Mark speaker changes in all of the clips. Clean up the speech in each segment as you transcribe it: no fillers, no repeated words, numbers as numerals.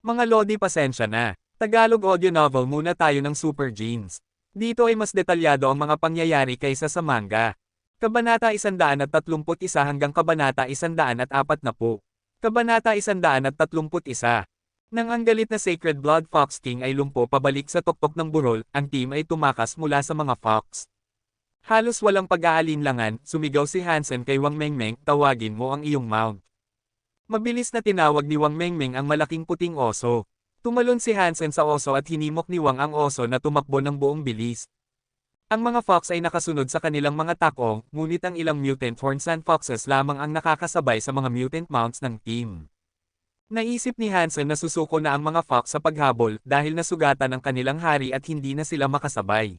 Speaker 1: Mga Lodi, pasensya na. Tagalog audio novel muna tayo ng Super Genes. Dito ay mas detalyado ang mga pangyayari kaysa sa manga. Kabanata 131 hanggang Kabanata 140. Kabanata 131. Nang ang galit na Sacred Blood Fox King ay lumpo pabalik sa tuktok ng burol, ang team ay tumakas mula sa mga fox. Halos walang pag-aalinlangan, sumigaw si Hansen kay Wang Mengmeng, tawagin mo ang iyong mount. Mabilis na tinawag ni Wang Mengmeng ang malaking puting oso. Tumalon si Hansen sa oso at hinimok ni Wang ang oso na tumakbo ng buong bilis. Ang mga fox ay nakasunod sa kanilang mga takong, ngunit ang ilang mutant horn sand foxes lamang ang nakakasabay sa mga mutant mounts ng team. Naisip ni Hansen na susuko na ang mga fox sa paghabol dahil nasugatan ang kanilang hari at hindi na sila makasabay.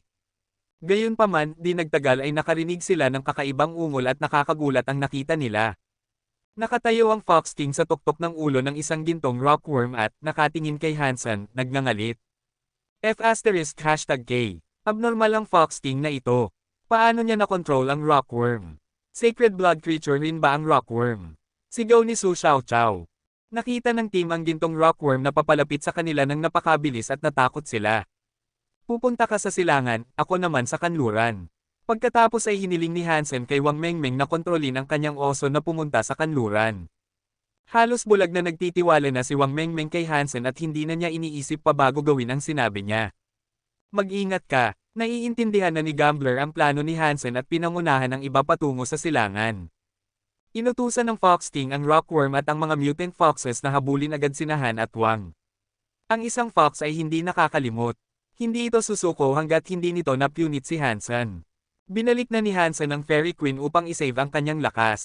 Speaker 1: Gayunpaman, di nagtagal ay nakarinig sila ng kakaibang ungol at nakakagulat ang nakita nila. Nakatayo ang Fox King sa tuktok ng ulo ng isang gintong rockworm at, nakatingin kay Hansen, nagngangalit. #K. Abnormal ang Fox King na ito. Paano niya nakontrol ang rockworm? Sacred blood creature rin ba ang rockworm? Sigaw ni Su Xiaoqiao. Nakita ng team ang gintong rockworm na papalapit sa kanila ng napakabilis at natakot sila. Pupunta ka sa silangan, ako naman sa kanluran. Pagkatapos ay hiniling ni Hansen kay Wang Mengmeng na kontrolin ang kanyang oso na pumunta sa kanluran. Halos bulag na nagtitiwala na si Wang Mengmeng kay Hansen at hindi na niya iniisip pa bago gawin ang sinabi niya. Mag-ingat ka, naiintindihan na ni Gambler ang plano ni Hansen at pinangunahan ang iba patungo sa silangan. Inutusan ng Fox King ang rockworm at ang mga mutant foxes na habulin agad sina Han at Wang. Ang isang fox ay hindi nakakalimot. Hindi ito susuko hanggat hindi nito napunit si Hansen. Binalik na ni Hansen ang Fairy Queen upang isave ang kanyang lakas.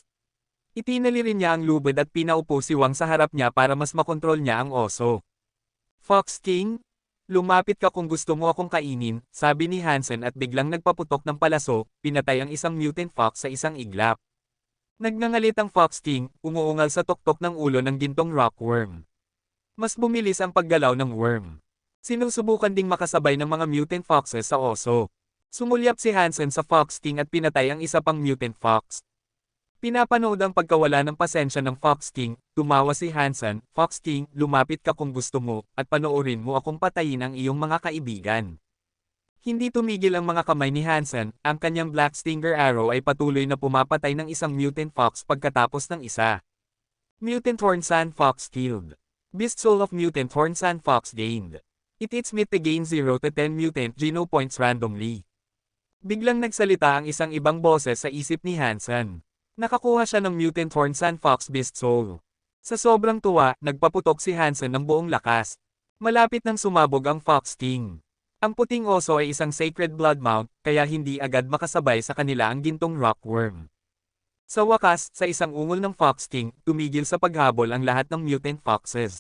Speaker 1: Itinali rin niya ang lubid at pinaupo si Wang sa harap niya para mas makontrol niya ang oso. Fox King? Lumapit ka kung gusto mo akong kainin, sabi ni Hansen at biglang nagpaputok ng palaso, pinatay ang isang mutant fox sa isang iglap. Nagngangalit ang Fox King, umuungal sa tuktok ng ulo ng gintong rockworm. Mas bumilis ang paggalaw ng worm. Sinusubukan ding makasabay ng mga mutant foxes sa oso. Sumulyap si Hansen sa Fox King at pinatay ang isa pang mutant fox. Pinapanood ang pagkawala ng pasensya ng Fox King, tumawa si Hansen, Fox King, lumapit ka kung gusto mo, at panoorin mo akong patayin ang iyong mga kaibigan. Hindi tumigil ang mga kamay ni Hansen, ang kanyang Black Stinger Arrow ay patuloy na pumapatay ng isang mutant fox pagkatapos ng isa. Mutant Horn Sand Fox killed. Beast Soul of Mutant Horn Sand Fox gained. It hits me to gain 0 to 10 mutant geno points randomly. Biglang nagsalita ang isang ibang boses sa isip ni Hansen. Nakakuha siya ng mutant horn sand fox beast soul. Sa sobrang tuwa, nagpaputok si Hansen ng buong lakas. Malapit nang sumabog ang Fox King. Ang puting oso ay isang sacred blood mount, kaya hindi agad makasabay sa kanila ang gintong rockworm. Sa wakas, sa isang ungol ng Fox King, tumigil sa paghabol ang lahat ng mutant foxes.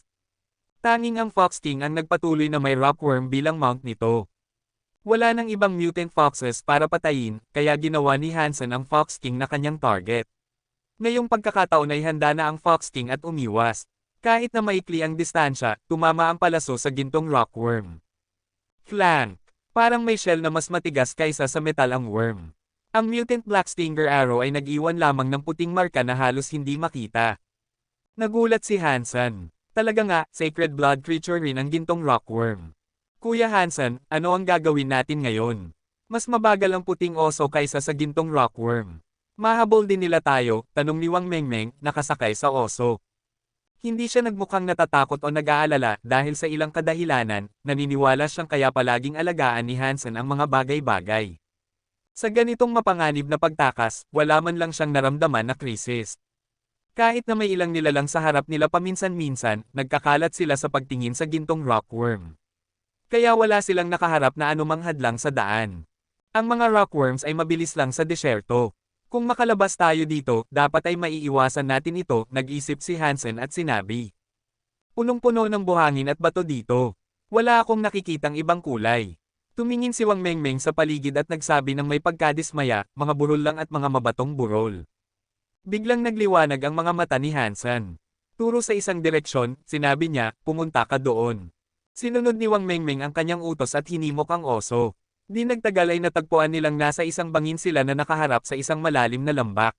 Speaker 1: Tanging ang Fox King ang nagpatuloy na may rockworm bilang mount nito. Wala nang ibang mutant foxes para patayin, kaya ginawa ni Hansen ang Fox King na kanyang target. Ngayong pagkakataon ay handa na ang Fox King at umiwas. Kahit na maikli ang distansya, tumama ang palaso sa gintong rockworm. Flank! Parang may shell na mas matigas kaysa sa metal ang worm. Ang mutant Black Stinger Arrow ay nag-iwan lamang ng puting marka na halos hindi makita. Nagulat si Hansen. Talaga nga, sacred blood creature rin ang gintong rockworm. Kuya Hansen, ano ang gagawin natin ngayon? Mas mabagal ang puting oso kaysa sa gintong rockworm. Mahabol din nila tayo, tanong ni Wang Mengmeng, nakasakay sa oso. Hindi siya nagmukhang natatakot o nag-aalala dahil sa ilang kadahilanan, naniniwala siyang kaya palaging alagaan ni Hansen ang mga bagay-bagay. Sa ganitong mapanganib na pagtakas, wala man lang siyang naramdaman na krisis. Kahit na may ilang nilalang sa harap nila paminsan-minsan, nagkakalat sila sa pagtingin sa gintong rockworm. Kaya wala silang nakaharap na anumang hadlang sa daan. Ang mga rockworms ay mabilis lang sa desyerto. Kung makalabas tayo dito, dapat ay maiiwasan natin ito, nag-isip si Hansen at sinabi. Punong-puno ng buhangin at bato dito. Wala akong nakikitang ibang kulay. Tumingin si Wang Mengmeng sa paligid at nagsabi ng may pagkadismaya, mga burol lang at mga mabatong burol. Biglang nagliwanag ang mga mata ni Hansen. Turo sa isang direksyon, sinabi niya, pumunta ka doon. Sinunod ni Wang Mengmeng ang kanyang utos at hinimok ang oso. Di nagtagal ay natagpuan nilang nasa isang bangin sila na nakaharap sa isang malalim na lambak.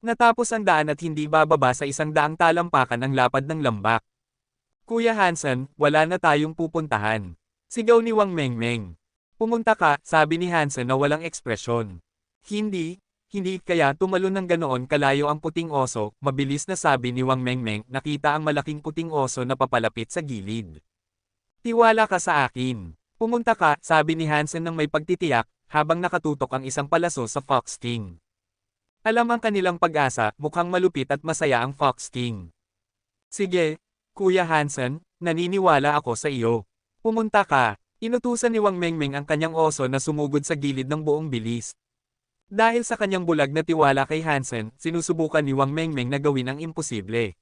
Speaker 1: Natapos ang daan at hindi bababa sa isang daang talampakan ang lapad ng lambak. Kuya Hansen, wala na tayong pupuntahan. Sigaw ni Wang Mengmeng. Pumunta ka, sabi ni Hansen na walang ekspresyon. Hindi kaya tumalon ng ganoon kalayo ang puting oso, mabilis na sabi ni Wang Mengmeng, nakita ang malaking puting oso na papalapit sa gilid. Tiwala ka sa akin. Pumunta ka, sabi ni Hansen ng may pagtitiyak, habang nakatutok ang isang palaso sa Fox King. Alam ang kanilang pag-asa, mukhang malupit at masaya ang Fox King. Sige, Kuya Hansen, naniniwala ako sa iyo. Pumunta ka. Inutusan ni Wang Mengmeng ang kanyang oso na sumugod sa gilid ng buong bilis. Dahil sa kanyang bulag na tiwala kay Hansen, sinusubukan ni Wang Mengmeng na gawin ang imposible.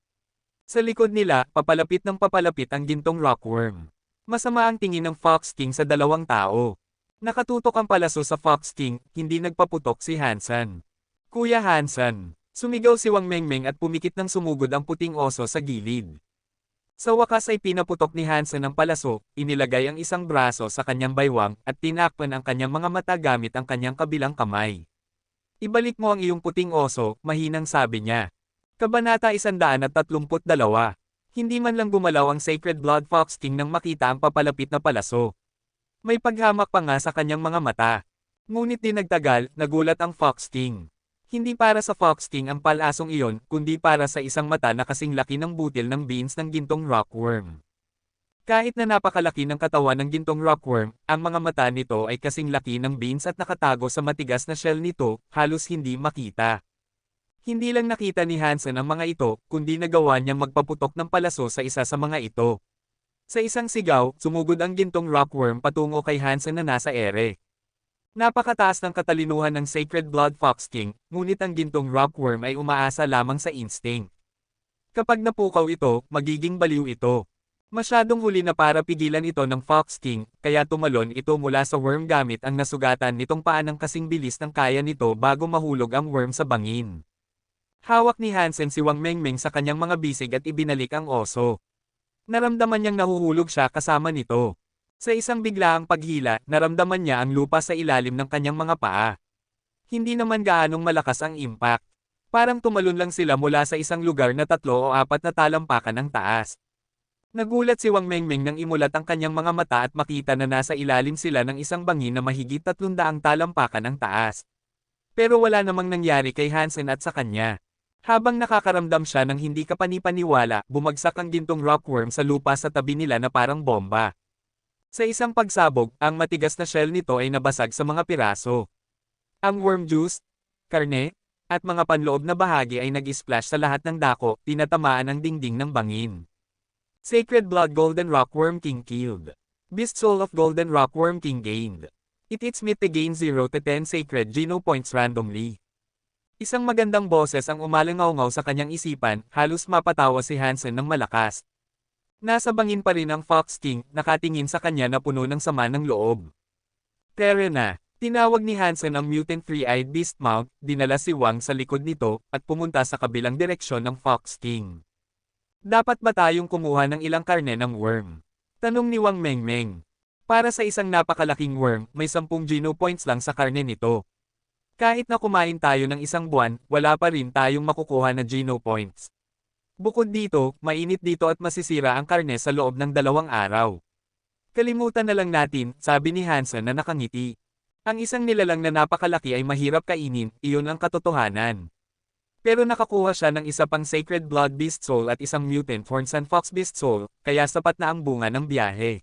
Speaker 1: Sa likod nila, papalapit ng papalapit ang gintong rockworm. Masama ang tingin ng Fox King sa dalawang tao. Nakatutok ang palaso sa Fox King, hindi nagpaputok si Hansen. Kuya Hansen, sumigaw si Wang Mengmeng at pumikit ng sumugod ang puting oso sa gilid. Sa wakas ay pinaputok ni Hansen ang palaso, inilagay ang isang braso sa kanyang baywang, at tinakpan ang kanyang mga mata gamit ang kanyang kabilang kamay. Ibalik mo ang iyong puting oso, mahinang sabi niya. Kabanata 132. Hindi man lang gumalaw ang Sacred Blood Fox King nang makita ang papalapit na palaso. May paghamak pa nga sa kanyang mga mata. Ngunit di nagtagal, nagulat ang Fox King. Hindi para sa Fox King ang palasong iyon, kundi para sa isang mata na kasing laki ng butil ng beans ng gintong rockworm. Kahit na napakalaki ng katawan ng gintong rockworm, ang mga mata nito ay kasing laki ng beans at nakatago sa matigas na shell nito, halos hindi makita. Hindi lang nakita ni Hansen ang mga ito, kundi nagawa niyang magpaputok ng palaso sa isa sa mga ito. Sa isang sigaw, sumugod ang gintong rockworm patungo kay Hansen na nasa ere. Napakataas ng katalinuhan ng Sacred Blood Fox King, ngunit ang gintong rockworm ay umaasa lamang sa instinct. Kapag napukaw ito, magiging baliw ito. Masyadong huli na para pigilan ito ng Fox King, kaya tumalon ito mula sa worm gamit ang nasugatan nitong paa ng kasing bilis ng kaya nito bago mahulog ang worm sa bangin. Hawak ni Hansen si Wang Mengmeng sa kanyang mga bisig at ibinalik ang oso. Naramdaman niyang nahuhulog siya kasama nito. Sa isang biglaang paghila, naramdaman niya ang lupa sa ilalim ng kanyang mga paa. Hindi naman gaanong malakas ang impact. Parang tumalon lang sila mula sa isang lugar na 3 o 4 na talampakan ang taas. Nagulat si Wang Mengmeng nang imulat ang kanyang mga mata at makita na nasa ilalim sila ng isang bangin na mahigit 300 talampakan ang taas. Pero wala namang nangyari kay Hansen at sa kanya. Habang nakakaramdam siya ng hindi kapanipaniwala, bumagsak ang gintong rockworm sa lupa sa tabi nila na parang bomba. Sa isang pagsabog, ang matigas na shell nito ay nabasag sa mga piraso. Ang worm juice, karne, at mga panloob na bahagi ay nag-splash sa lahat ng dako, tinatamaan ang dingding ng bangin. Sacred Blood Golden Rockworm King killed. Beast Soul of Golden Rockworm King gained. It eats meat to gain 0 to 10 Sacred Geno points randomly. Isang magandang boses ang umalangaw-ngaw sa kanyang isipan, halos mapatawa si Hansen ng malakas. Nasa bangin pa rin ang Fox King, nakatingin sa kanya na puno ng sama ng loob. Tara na. Tinawag ni Hansen ang mutant three-eyed beast mount, dinala si Wang sa likod nito, at pumunta sa kabilang direksyon ng Fox King. Dapat ba tayong kumuha ng ilang karne ng worm? Tanong ni Wang Mengmeng. Para sa isang napakalaking worm, may 10 Geno points lang sa karne nito. Kahit na kumain tayo ng isang buwan, wala pa rin tayong makukuha na Geno points. Bukod dito, mainit dito at masisira ang karne sa loob ng 2 araw. Kalimutan na lang natin, sabi ni Hansen na nakangiti. Ang isang nilalang na napakalaki ay mahirap kainin, iyon ang katotohanan. Pero nakakuha siya ng isa pang Sacred Blood Beast Soul at isang Mutant Horn Sun Fox Beast Soul, kaya sapat na ang bunga ng biyahe.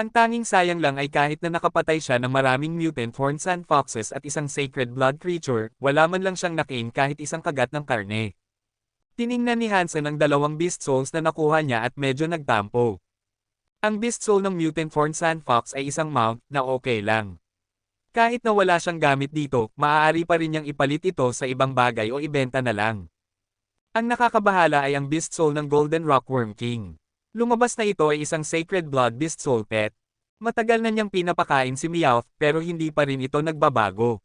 Speaker 1: Ang tanging sayang lang ay kahit na nakapatay siya ng maraming Mutant Horn Sun Foxes at isang Sacred Blood Creature, wala man lang siyang nakain kahit isang kagat ng karne. Tiningnan ni Hansen ang 2 Beast Souls na nakuha niya at medyo nagtampo. Ang Beast Soul ng Mutant Horn Sun Fox ay isang mount na okay lang. Kahit na wala siyang gamit dito, maaari pa rin niyang ipalit ito sa ibang bagay o ibenta na lang. Ang nakakabahala ay ang Beast Soul ng Golden Rockworm King. Lumabas na ito ay isang Sacred Blood Beast Soul pet. Matagal na niyang pinapakain si Meowth pero hindi pa rin ito nagbabago.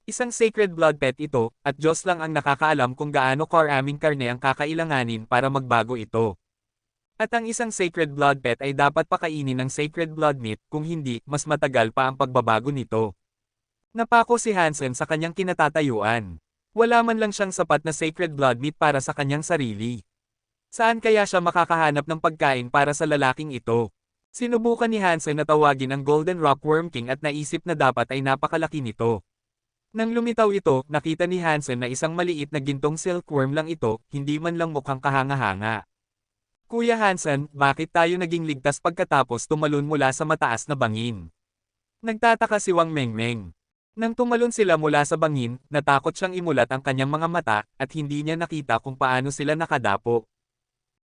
Speaker 1: Isang Sacred Blood pet ito, at Diyos lang ang nakakaalam kung gaano karaming karne ang kakailanganin para magbago ito. At ang isang Sacred Blood pet ay dapat pakainin ng Sacred Blood meat, kung hindi, mas matagal pa ang pagbabago nito. Napako si Hansen sa kanyang kinatatayuan. Wala man lang siyang sapat na Sacred Blood meat para sa kanyang sarili. Saan kaya siya makakahanap ng pagkain para sa lalaking ito? Sinubukan ni Hansen na tawagin ang Golden Rockworm King at naisip na dapat ay napakalaki nito. Nang lumitaw ito, nakita ni Hansen na isang maliit na gintong silkworm lang ito, hindi man lang mukhang kahanga-hanga. Kuya Hansen, bakit tayo naging ligtas pagkatapos tumalon mula sa mataas na bangin? Nagtataka si Wang Mengmeng. Nang tumalon sila mula sa bangin, natakot siyang imulat ang kanyang mga mata, at hindi niya nakita kung paano sila nakadapo.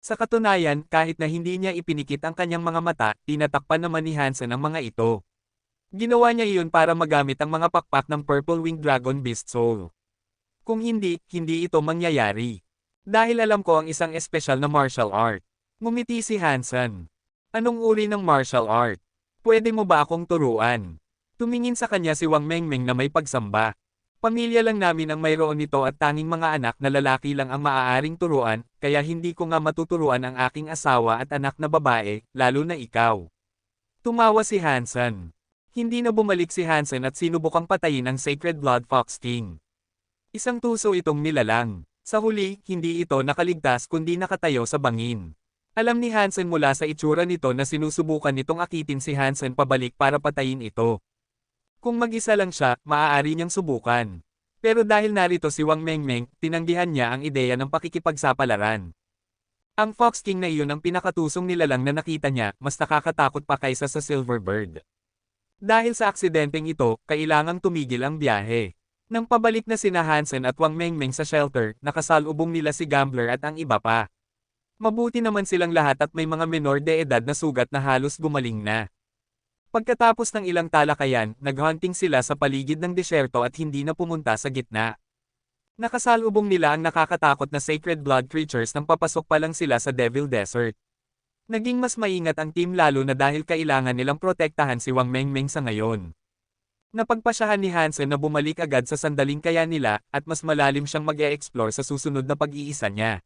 Speaker 1: Sa katunayan, kahit na hindi niya ipinikit ang kanyang mga mata, tinatakpan naman ni Hansen ang mga ito. Ginawa niya iyon para magamit ang mga pakpak ng Purple Winged Dragon Beast Soul. Kung hindi, hindi ito mangyayari. Dahil alam ko ang isang espesyal na martial art. Ngumiti si Hansen. Anong uri ng martial art? Pwede mo ba akong turuan? Tumingin sa kanya si Wang Mengmeng na may pagsamba. Pamilya lang namin ang mayroon nito at tanging mga anak na lalaki lang ang maaaring turuan, kaya hindi ko nga matuturuan ang aking asawa at anak na babae, lalo na ikaw. Tumawa si Hansen. Hindi na bumalik si Hansen at sinubukang patayin ang Sacred Blood Fox King. Isang tuso itong nilalang. Sa huli, hindi ito nakaligtas kundi nakatayo sa bangin. Alam ni Hansen mula sa itsura nito na sinusubukan nitong akitin si Hansen pabalik para patayin ito. Kung mag-isa lang siya, maaari niyang subukan. Pero dahil narito si Wang Mengmeng, tinanggihan niya ang ideya ng pakikipagsapalaran. Ang Fox King na iyon ang pinakatusong nilalang na nakita niya, mas nakakatakot pa kaysa sa Silverbird. Dahil sa aksidenteng ito, kailangang tumigil ang biyahe. Nang pabalik na sina Hansen at Wang Mengmeng sa shelter, nakasalubong nila si Gambler at ang iba pa. Mabuti naman silang lahat at may mga menor de edad na sugat na halos gumaling na. Pagkatapos ng ilang talakayan, naghunting sila sa paligid ng disyerto at hindi na pumunta sa gitna. Nakasalubong nila ang nakakatakot na sacred blood creatures nang papasok pa lang sila sa Devil Desert. Naging mas maingat ang team lalo na dahil kailangan nilang protektahan si Wang Mengmeng sa ngayon. Napagpasyahan ni Hansen na bumalik agad sa sandaling kaya nila, at mas malalim siyang mag-e-explore sa susunod na pag-iisa niya.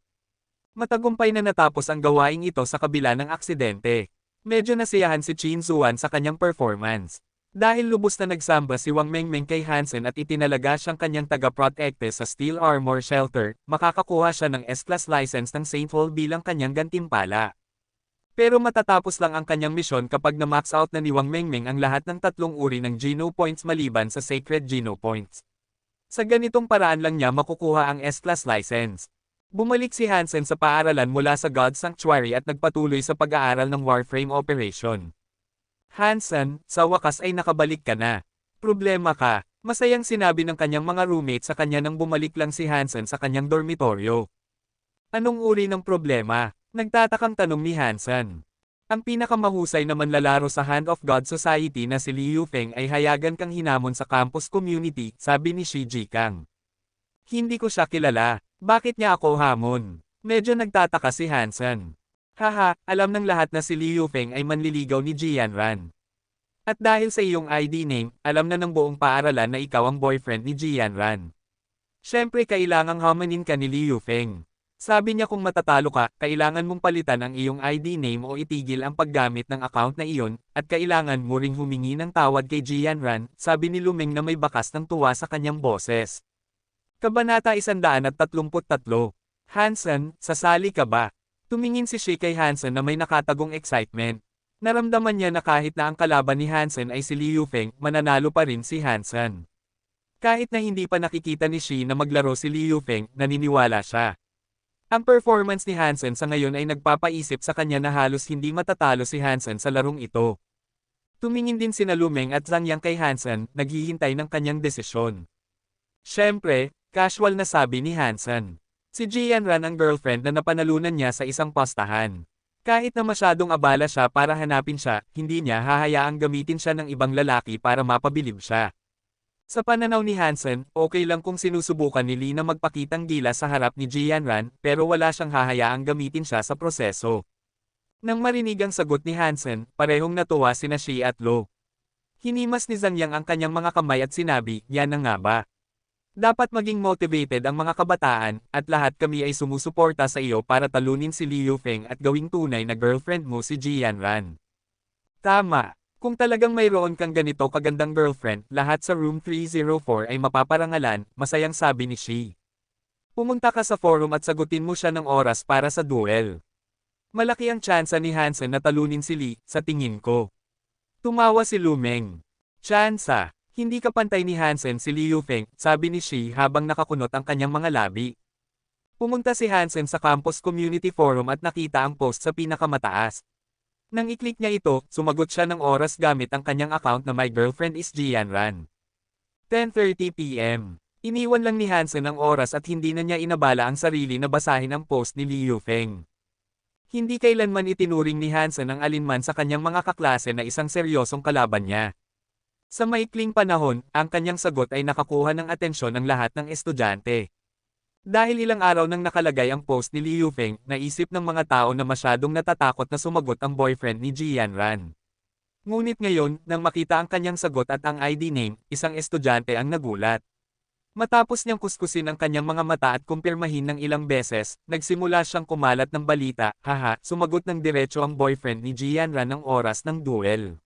Speaker 1: Matagumpay na natapos ang gawaing ito sa kabila ng aksidente. Medyo nasiyahan si Qin Zuan sa kanyang performance. Dahil lubos na nagsamba si Wang Mengmeng kay Hansen at itinalaga siyang kanyang taga-protecte sa Steel Armor Shelter, makakakuha siya ng S-Class license ng Saintful bilang kanyang gantimpala. Pero matatapos lang ang kanyang misyon kapag na-max out na ni Wang Mengmeng ang lahat ng tatlong uri ng Geno Points maliban sa Sacred Geno Points. Sa ganitong paraan lang niya makukuha ang S-Class license. Bumalik si Hansen sa paaralan mula sa God Sanctuary at nagpatuloy sa pag-aaral ng Warframe Operation. Hansen, sa wakas ay nakabalik ka na. Problema ka, masayang sinabi ng kanyang mga roommate sa kanya nang bumalik lang si Hansen sa kanyang dormitoryo. Anong uri ng problema? Nagtatakang tanong ni Hansen. Ang pinakamahusay na manlalaro sa Hand of God Society na si Liu Feng ay hayagan kang hinamon sa campus community, sabi ni Shi Jikang. Hindi ko siya kilala. Bakit niya ako hamon? Medyo nagtataka si Hansen. Haha, alam ng lahat na si Liu Feng ay manliligaw ni Jianran. At dahil sa iyong ID name, alam na ng buong paaralan na ikaw ang boyfriend ni Jianran. Siyempre kailangang hamanin ka ni Liu Feng. Sabi niya kung matatalo ka, kailangan mong palitan ang iyong ID name o itigil ang paggamit ng account na iyon, at kailangan mo ring humingi ng tawad kay Jianran, sabi ni Lumeng na may bakas ng tuwa sa kanyang boses. Kabanata 133. Hansen, sasali ka ba? Tumingin si Shi kay Hansen na may nakatagong excitement. Naramdaman niya na kahit na ang kalaban ni Hansen ay si Liu Feng, mananalo pa rin si Hansen. Kahit na hindi pa nakikita ni Shi na maglaro si Liu Feng, naniniwala siya. Ang performance ni Hansen sa ngayon ay nagpapaisip sa kanya na halos hindi matatalo si Hansen sa larong ito. Tumingin din sina Lumeng at Zhang Yang kay Hansen, naghihintay ng kanyang desisyon. Siyempre, casual na sabi ni Hansen. Si Jianran ang girlfriend na napanalunan niya sa isang pastahan. Kahit na masyadong abala siya para hanapin siya, hindi niya hahayaang gamitin siya ng ibang lalaki para mapabilib siya. Sa pananaw ni Hansen, okay lang kung sinusubukan ni Lee na magpakitang gila sa harap ni Jianran, pero wala siyang hahayaang gamitin siya sa proseso. Nang marinig ang sagot ni Hansen, parehong natuwa sina Shi at Lo. Hinimas ni Zhang Yang ang kanyang mga kamay at sinabi, yan na nga ba? Dapat maging motivated ang mga kabataan, at lahat kami ay sumusuporta sa iyo para talunin si Liu Feng at gawing tunay na girlfriend mo si Jianran. Tama. Kung talagang mayroon kang ganito kagandang girlfriend, lahat sa room 304 ay mapaparangalan, masayang sabi ni Shi. Pumunta ka sa forum at sagutin mo siya ng oras para sa duel. Malaki ang tsansa ni Hansen na talunin si Lee, sa tingin ko. Tumawa si Lu Meng. Tsansa, hindi ka pantay ni Hansen si Liu Feng, sabi ni Shi habang nakakunot ang kanyang mga labi. Pumunta si Hansen sa campus community forum at nakita ang post sa pinakamataas. Nang i-click niya ito, sumagot siya ng oras gamit ang kanyang account na My Girlfriend is Jianran. 10:30 PM. Iniwan lang ni Hansen ang oras at hindi na niya inabala ang sarili na basahin ang post ni Liu Feng. Hindi kailanman itinuring ni Hansen ang alinman sa kanyang mga kaklase na isang seryosong kalaban niya. Sa maikling panahon, ang kanyang sagot ay nakakuha ng atensyon ng lahat ng estudyante. Dahil ilang araw nang nakalagay ang post ni Liu Feng, naisip ng mga tao na masyadong natatakot na sumagot ang boyfriend ni Jianran. Ngunit ngayon, nang makita ang kanyang sagot at ang ID name, isang estudyante ang nagulat. Matapos niyang kuskusin ang kanyang mga mata at kumpirmahin ng ilang beses, nagsimula siyang kumalat ng balita, haha, sumagot ng diretso ang boyfriend ni Jianran ng oras ng duel.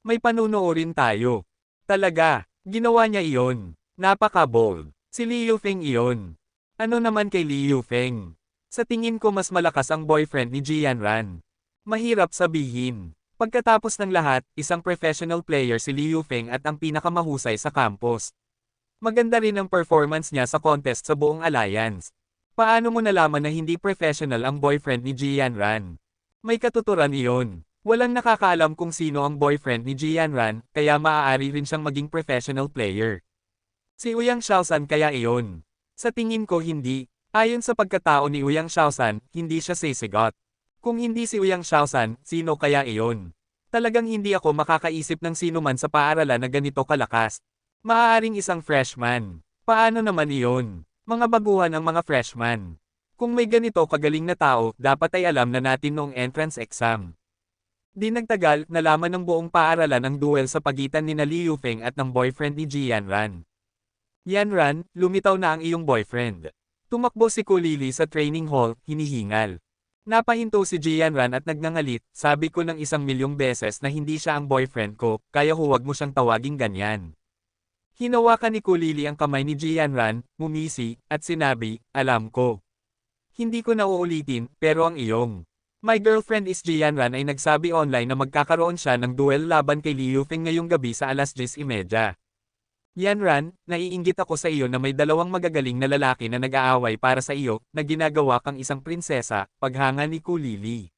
Speaker 1: May panunoorin tayo. Talaga, ginawa niya iyon. Napaka-bold. Si Liu Feng iyon. Ano naman kay Liu Feng? Sa tingin ko mas malakas ang boyfriend ni Jianran. Mahirap sabihin. Pagkatapos ng lahat, isang professional player si Liu Feng at ang pinakamahusay sa campus. Maganda rin ang performance niya sa contest sa buong alliance. Paano mo nalaman na hindi professional ang boyfriend ni Jianran? May katuturan iyon. Walang nakakaalam kung sino ang boyfriend ni Jianran, kaya maaari rin siyang maging professional player. Si Ouyang Xiaosan kaya iyon? Sa tingin ko hindi. Ayon sa pagkatao ni Ouyang Xiaosan, hindi siya sisigot. Kung hindi si Ouyang Xiaosan, sino kaya iyon? Talagang hindi ako makakaisip ng sino man sa paaralan na ganito kalakas. Maaaring isang freshman. Paano naman iyon? Mga baguhan ang mga freshman. Kung may ganito kagaling na tao, dapat ay alam na natin noong entrance exam. Di nagtagal, nalaman ng buong paaralan ang duel sa pagitan ni Liu Feng at ng boyfriend ni Jianran. Yanran, lumitaw na ang iyong boyfriend. Tumakbo si Kulili sa training hall, hinihingal. Napahinto si Jianran at nagngangalit, sabi ko ng 1,000,000 beses na hindi siya ang boyfriend ko, kaya huwag mo siyang tawaging ganyan. Hinawakan ni Kulili ang kamay ni Jianran, ngumisi, at sinabi, alam ko. Hindi ko na uulitin, pero ang iyong My Girlfriend is Jianran ay nagsabi online na magkakaroon siya ng duel laban kay Liu Feng ngayong gabi sa 10:30. Yanran, naiinggit ako sa iyo na may dalawang magagaling na lalaki na nag-aaway para sa iyo, na ginagawa kang isang prinsesa, paghanga ni Kulili.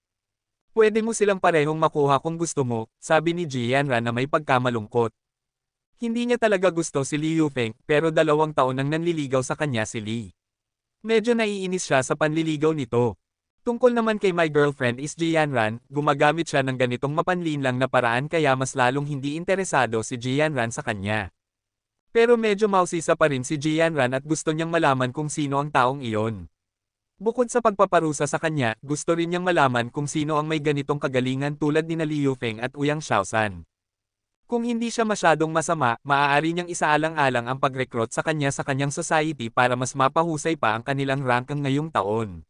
Speaker 1: Pwede mo silang parehong makuha kung gusto mo, sabi ni Jianran na may pagkamalungkot. Hindi niya talaga gusto si Liu Feng, pero 2 taon nang nanliligaw sa kanya si Li. Medyo naiinis siya sa panliligaw nito. Tungkol naman kay My Girlfriend is Jianran, gumagamit siya ng ganitong mapanlinlang na paraan kaya mas lalong hindi interesado si Jianran sa kanya. Pero medyo mausisa pa rin si Jianran at gusto niyang malaman kung sino ang taong iyon. Bukod sa pagpaparusa sa kanya, gusto rin niyang malaman kung sino ang may ganitong kagalingan tulad ni Liu Feng at Ouyang Xiaosan. Kung hindi siya masyadong masama, maaari niyang isaalang-alang ang pag-recruit sa kanyang society para mas mapahusay pa ang kanilang ranking ngayong taon.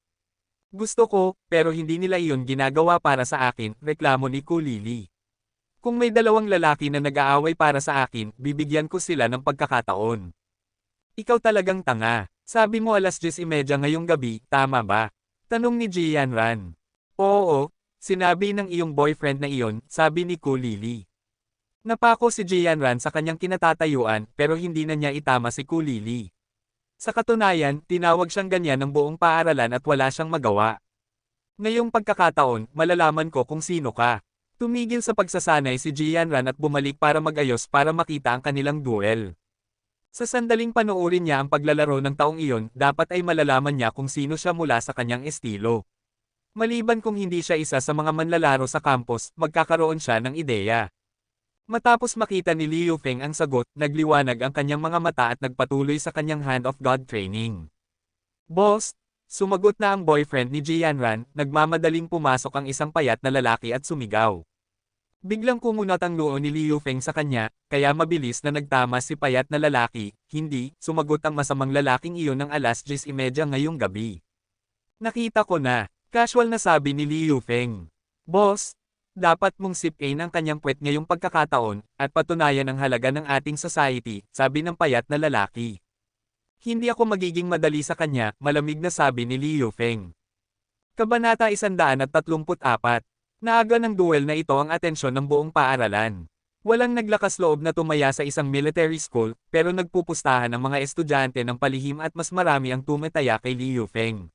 Speaker 1: Gusto ko, pero hindi nila iyon ginagawa para sa akin, reklamo ni Kulili. Kung may 2 lalaki na nag-aaway para sa akin, bibigyan ko sila ng pagkakataon. Ikaw talagang tanga. Sabi mo 10:30 ngayong gabi, tama ba? Tanong ni Jianran. Oo, sinabi ng iyong boyfriend na iyon, sabi ni Kulili. Napako si Jianran sa kanyang kinatatayuan, pero hindi na niya itama si Kulili. Sa katunayan, tinawag siyang ganyan ng buong paaralan at wala siyang magawa. Ngayong pagkakataon, malalaman ko kung sino ka. Tumigil sa pagsasanay si Jianran at bumalik para mag-ayos para makita ang kanilang duel. Sa sandaling panoorin niya ang paglalaro ng taong iyon, dapat ay malalaman niya kung sino siya mula sa kanyang estilo. Maliban kung hindi siya isa sa mga manlalaro sa campus, magkakaroon siya ng ideya. Matapos makita ni Liu Feng ang sagot, nagliwanag ang kanyang mga mata at nagpatuloy sa kanyang Hand of God training. Boss, sumagot na ang boyfriend ni Jianran, nagmamadaling pumasok ang isang payat na lalaki at sumigaw. Biglang kumunat ang noo ni Liu Feng sa kanya, kaya mabilis na nagtama si payat na lalaki, hindi, sumagot ang masamang lalaking iyon ng 10:30 ngayong gabi. Nakita ko na, casual na sabi ni Liu Feng. Boss, dapat mong sipin ang kanyang puwet ngayong pagkakataon, at patunayan ang halaga ng ating society, sabi ng payat na lalaki. Hindi ako magiging madali sa kanya, malamig na sabi ni Liu Feng. Kabanata 134. Naaga ng duel na ito ang atensyon ng buong paaralan. Walang naglakas loob na tumaya sa isang military school, pero nagpupustahan ang mga estudyante ng palihim at mas marami ang tumataya kay Liu Feng.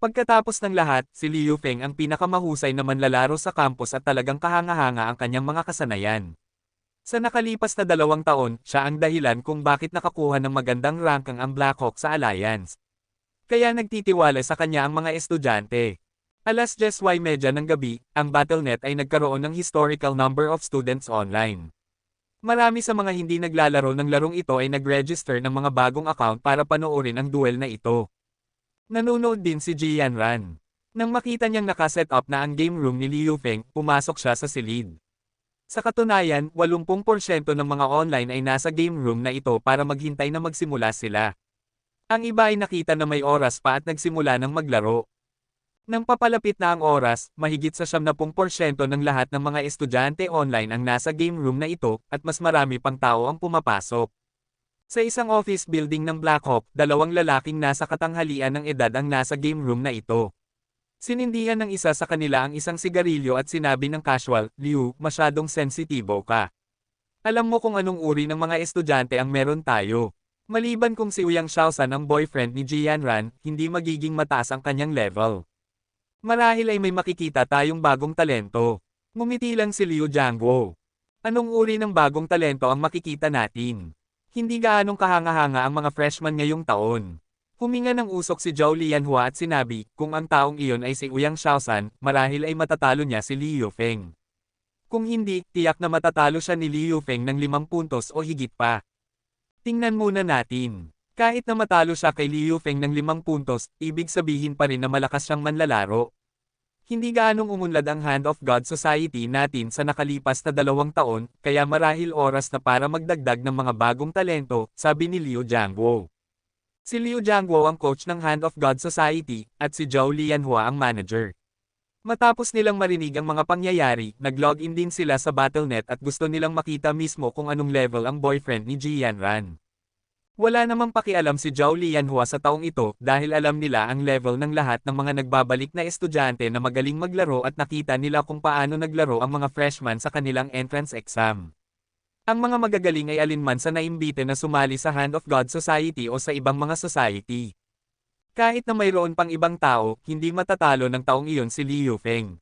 Speaker 1: Pagkatapos ng lahat, si Liu Feng ang pinakamahusay na manlalaro sa campus at talagang kahanga-hanga ang kanyang mga kasanayan. Sa nakalipas na 2 taon, siya ang dahilan kung bakit nakakuha ng magandang ranking ang Blackhawk sa Alliance. Kaya nagtitiwala sa kanya ang mga estudyante. Alas 10:30 ng gabi, ang Battle.net ay nagkaroon ng historical number of students online. Marami sa mga hindi naglalaro ng larong ito ay nag-register ng mga bagong account para panoorin ang duel na ito. Nanonood din si Jianran. Nang makita niyang nakaset up na ang game room ni Liu Feng, pumasok siya sa silid. Sa katunayan, 80% ng mga online ay nasa game room na ito para maghintay na magsimula sila. Ang iba ay nakita na may oras pa at nagsimula ng maglaro. Nang papalapit na ang oras, mahigit sa 70% ng lahat ng mga estudyante online ang nasa game room na ito, at mas marami pang tao ang pumapasok. Sa isang office building ng Blackhawk, 2 lalaking nasa katanghalian ng edad ang nasa game room na ito. Sinindihan ng isa sa kanila ang isang sigarilyo at sinabi ng casual, "Liu, masyadong sensitibo ka. Alam mo kung anong uri ng mga estudyante ang meron tayo. Maliban kung si Uyang Xiaosan ang boyfriend ni Jianran, hindi magiging mataas ang kanyang level. Marahil ay may makikita tayong bagong talento." Ngumiti lang si Liu Jiangguo. Anong uri ng bagong talento ang makikita natin? Hindi gaanong kahanga-hanga ang mga freshman ngayong taon. Huminga ng usok si Zhao Lianhua at sinabi, kung ang taong iyon ay si Uyang Xiaosan, marahil ay matatalo niya si Liu Feng. Kung hindi, tiyak na matatalo siya ni Liu Feng ng 5 puntos o higit pa. Tingnan muna natin. Kahit na matalo siya kay Liu Feng ng 5 puntos, ibig sabihin pa rin na malakas siyang manlalaro. Hindi gaanong umunlad ang Hand of God Society natin sa nakalipas na 2 taon, kaya marahil oras na para magdagdag ng mga bagong talento, sabi ni Liu Jiangguo. Si Liu Jiangguo ang coach ng Hand of God Society, at si Zhao Lianhua ang manager. Matapos nilang marinig ang mga pangyayari, nag-login din sila sa Battle.net at gusto nilang makita mismo kung anong level ang boyfriend ni Jianran. Wala namang pakialam si Zhao Lianhua sa taong ito dahil alam nila ang level ng lahat ng mga nagbabalik na estudyante na magaling maglaro at nakita nila kung paano naglaro ang mga freshman sa kanilang entrance exam. Ang mga magagaling ay alinman sa naimbite na sumali sa Hand of God Society o sa ibang mga society. Kahit na mayroon pang ibang tao, hindi matatalo ng taong iyon si Liu Feng.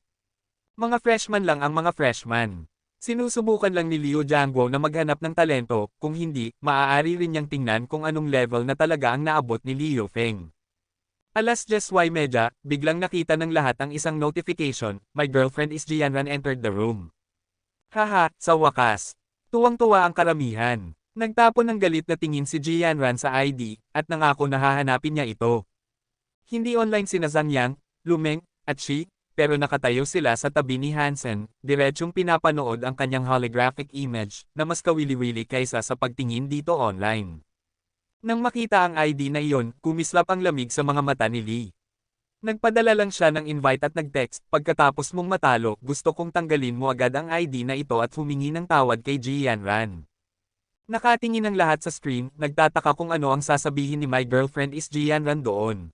Speaker 1: Mga freshman lang ang mga freshman. Sinusubukan lang ni Liu Jiangguo na maghanap ng talento, kung hindi, maaari rin niyang tingnan kung anong level na talaga ang naabot ni Liu Feng. Alas 10:30, biglang nakita ng lahat ang isang notification, "My girlfriend is Jianran entered the room." Haha, sa wakas. Tuwang-tuwa ang karamihan. Nagtapon ng galit na tingin si Jianran sa ID, at nangako na hahanapin niya ito. Hindi online sina Zhang Yang, Lu Meng, at Shi, pero nakatayo sila sa tabi ni Hansen, diretsyong pinapanood ang kanyang holographic image, na mas kawili-wili kaysa sa pagtingin dito online. Nang makita ang ID na iyon, kumislap ang lamig sa mga mata ni Lee. Nagpadala lang siya ng invite at nag-text, "Pagkatapos mong matalo, gusto kong tanggalin mo agad ang ID na ito at humingi ng tawad kay Jianran." Nakatingin ang lahat sa screen, nagtataka kung ano ang sasabihin ni "My girlfriend is Jianran" doon.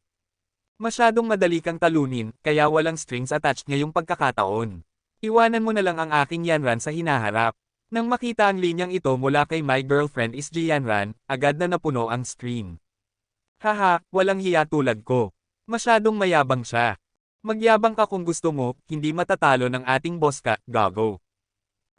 Speaker 1: Masyadong madali kang talunin, kaya walang strings attached ngayong pagkakataon. Iwanan mo na lang ang aking Yanran sa hinaharap. Nang makita ang linyang ito mula kay "My girlfriend is Jianran", agad na napuno ang screen. Haha, walang hiya tulad ko. Masyadong mayabang siya. Magyabang ka kung gusto mo, hindi matatalo ng ating boss ka, gago.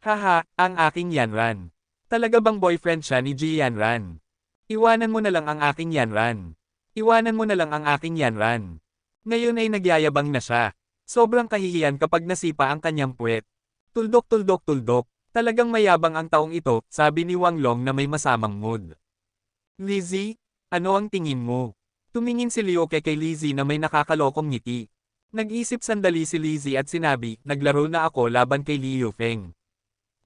Speaker 1: Haha, ang aking Yanran. Talaga bang boyfriend siya ni Jianran? Iwanan mo na lang ang aking Yanran. Iwanan mo na lang ang aking Yanran. Ngayon ay nagyayabang na siya. Sobrang kahihiyan kapag nasipa ang kanyang puwet. Tuldok. Talagang mayabang ang taong ito, sabi ni Wang Long na may masamang mood. Lizzie, ano ang tingin mo? Tumingin si Liu kay Lizzie na may nakakalokong ngiti. Nag-isip sandali si Lizzie at sinabi, "Naglaro na ako laban kay Liu Feng.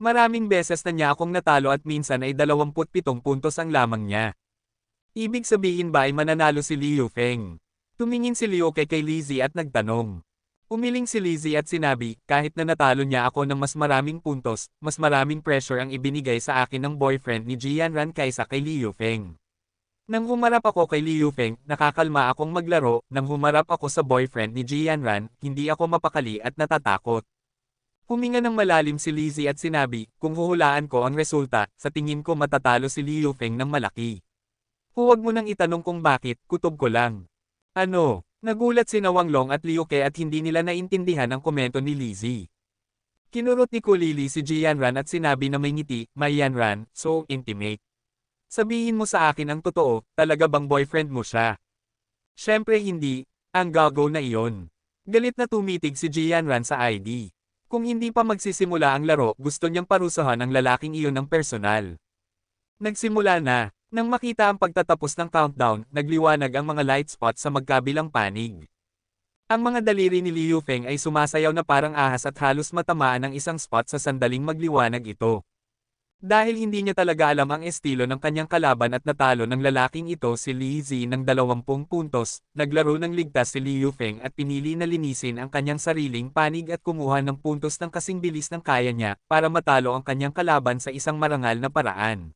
Speaker 1: Maraming beses na niya akong natalo at minsan ay 27 puntos ang lamang niya. Ibig sabihin ba ay mananalo si Liu Feng?" Tumingin si Liu kay Lizzie at nagtanong. Umiling si Lizzie at sinabi, "Kahit na natalo niya ako ng mas maraming puntos, mas maraming pressure ang ibinigay sa akin ng boyfriend ni Jianran kaysa kay Liu Feng. Nang humarap ako kay Liu Feng, nakakalma akong maglaro. Nang humarap ako sa boyfriend ni Jianran, hindi ako mapakali at natatakot. Huminga ng malalim si Lizzie at sinabi, kung huhulaan ko ang resulta, sa tingin ko matatalo si Liu Feng ng malaki. Huwag mo nang itanong kung bakit, kutob ko lang. Ano? Nagulat si Wang Long at Liu Ke at hindi nila naintindihan ang komento ni Lizzie. Kinurot ni Kulili si Jianran at sinabi na may ngiti, "My Yanran, so intimate. Sabihin mo sa akin ang totoo, talaga bang boyfriend mo siya?" Siyempre hindi, ang gago na iyon. Galit na tumitig si Jianran sa ID. Kung hindi pa magsisimula ang laro, gusto niyang parusahan ang lalaking iyon ng personal. Nagsimula na. Nang makita ang pagtatapos ng countdown, nagliwanag ang mga light spots sa magkabilang panig. Ang mga daliri ni Liu Feng ay sumasayaw na parang ahas at halos matamaan ng isang spot sa sandaling magliwanag ito. Dahil hindi niya talaga alam ang estilo ng kanyang kalaban at natalo ng lalaking ito si Li Zi ng 20 puntos, naglaro ng ligtas si Liu Feng at pinili na linisin ang kanyang sariling panig at kumuha ng puntos ng kasing bilis ng kaya niya para matalo ang kanyang kalaban sa isang marangal na paraan.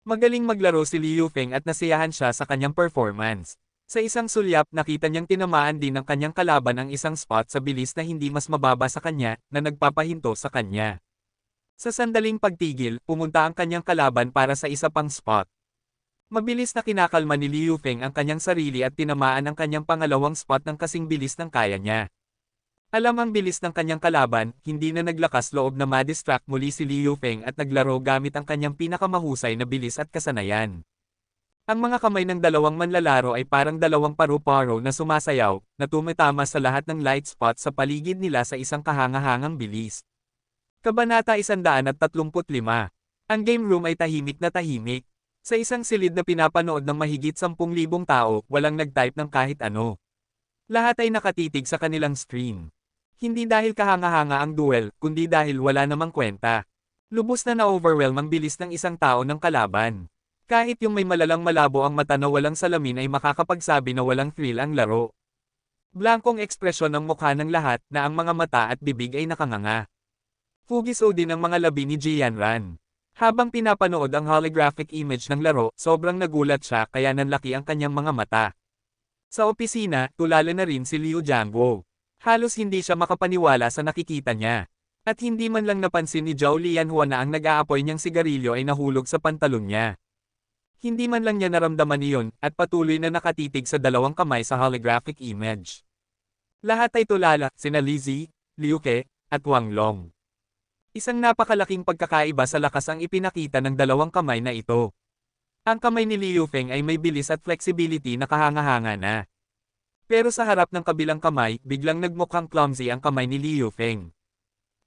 Speaker 1: Magaling maglaro si Liu Feng at nasiyahan siya sa kanyang performance. Sa isang sulyap nakita niyang tinamaan din ng kanyang kalaban ang isang spot sa bilis na hindi mas mababa sa kanya na nagpapahinto sa kanya. Sa sandaling pagtigil, pumunta ang kanyang kalaban para sa isa pang spot. Mabilis na kinakalma ni Liu Feng ang kanyang sarili at tinamaan ang kanyang pangalawang spot ng kasing bilis ng kaya niya. Alam ang bilis ng kanyang kalaban, hindi na naglakas loob na ma-distract muli si Liu Feng at naglaro gamit ang kanyang pinakamahusay na bilis at kasanayan. Ang mga kamay ng dalawang manlalaro ay parang dalawang paru-paro na sumasayaw, na tumitama sa lahat ng light spot sa paligid nila sa isang kahanga-hangang bilis. Kabanata 135. Ang game room ay tahimik na tahimik. Sa isang silid na pinapanood ng mahigit 10,000 tao, walang nag-type ng kahit ano. Lahat ay nakatitig sa kanilang screen. Hindi dahil kahanga-hanga ang duel, kundi dahil wala namang kwenta. Lubos na na-overwhelm ang bilis ng isang tao ng kalaban. Kahit yung may malalang malabo ang mata na walang salamin ay makakapagsabi na walang thrill ang laro. Blankong ekspresyon ng mukha ng lahat na ang mga mata at bibig ay nakanganga. Fugiso din ang mga labi ni Jianran. Habang pinapanood ang holographic image ng laro, sobrang nagulat siya kaya nanlaki ang kanyang mga mata. Sa opisina, tulala na rin si Liu Jiangguo. Halos hindi siya makapaniwala sa nakikita niya. At hindi man lang napansin ni Zhao Lianhua na ang nag-aapoy niyang sigarilyo ay nahulog sa pantalon niya. Hindi man lang niya naramdaman iyon, at patuloy na nakatitig sa dalawang kamay sa holographic image. Lahat ay tulala, sina Lizzie, Liu Ke, at Wang Long. Isang napakalaking pagkakaiba sa lakas ang ipinakita ng dalawang kamay na ito. Ang kamay ni Liu Feng ay may bilis at flexibility na kahanga-hanga na. Pero sa harap ng kabilang kamay, biglang nagmukhang clumsy ang kamay ni Liu Feng.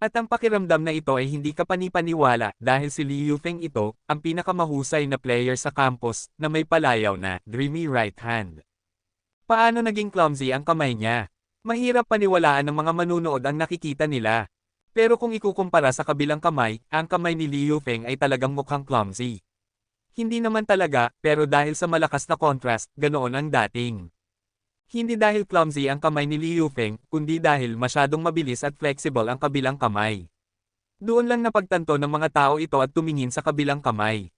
Speaker 1: At ang pakiramdam na ito ay hindi kapanipaniwala dahil si Liu Feng ito, ang pinakamahusay na player sa campus, na may palayaw na dreamy right hand. Paano naging clumsy ang kamay niya? Mahirap paniwalaan ng mga manunood ang nakikita nila. Pero kung ikukumpara sa kabilang kamay, ang kamay ni Liu Feng ay talagang mukhang clumsy. Hindi naman talaga, pero dahil sa malakas na contrast, ganoon ang dating. Hindi dahil clumsy ang kamay ni Liu Feng, kundi dahil masyadong mabilis at flexible ang kabilang kamay. Doon lang napagtanto ng mga tao ito at tumingin sa kabilang kamay.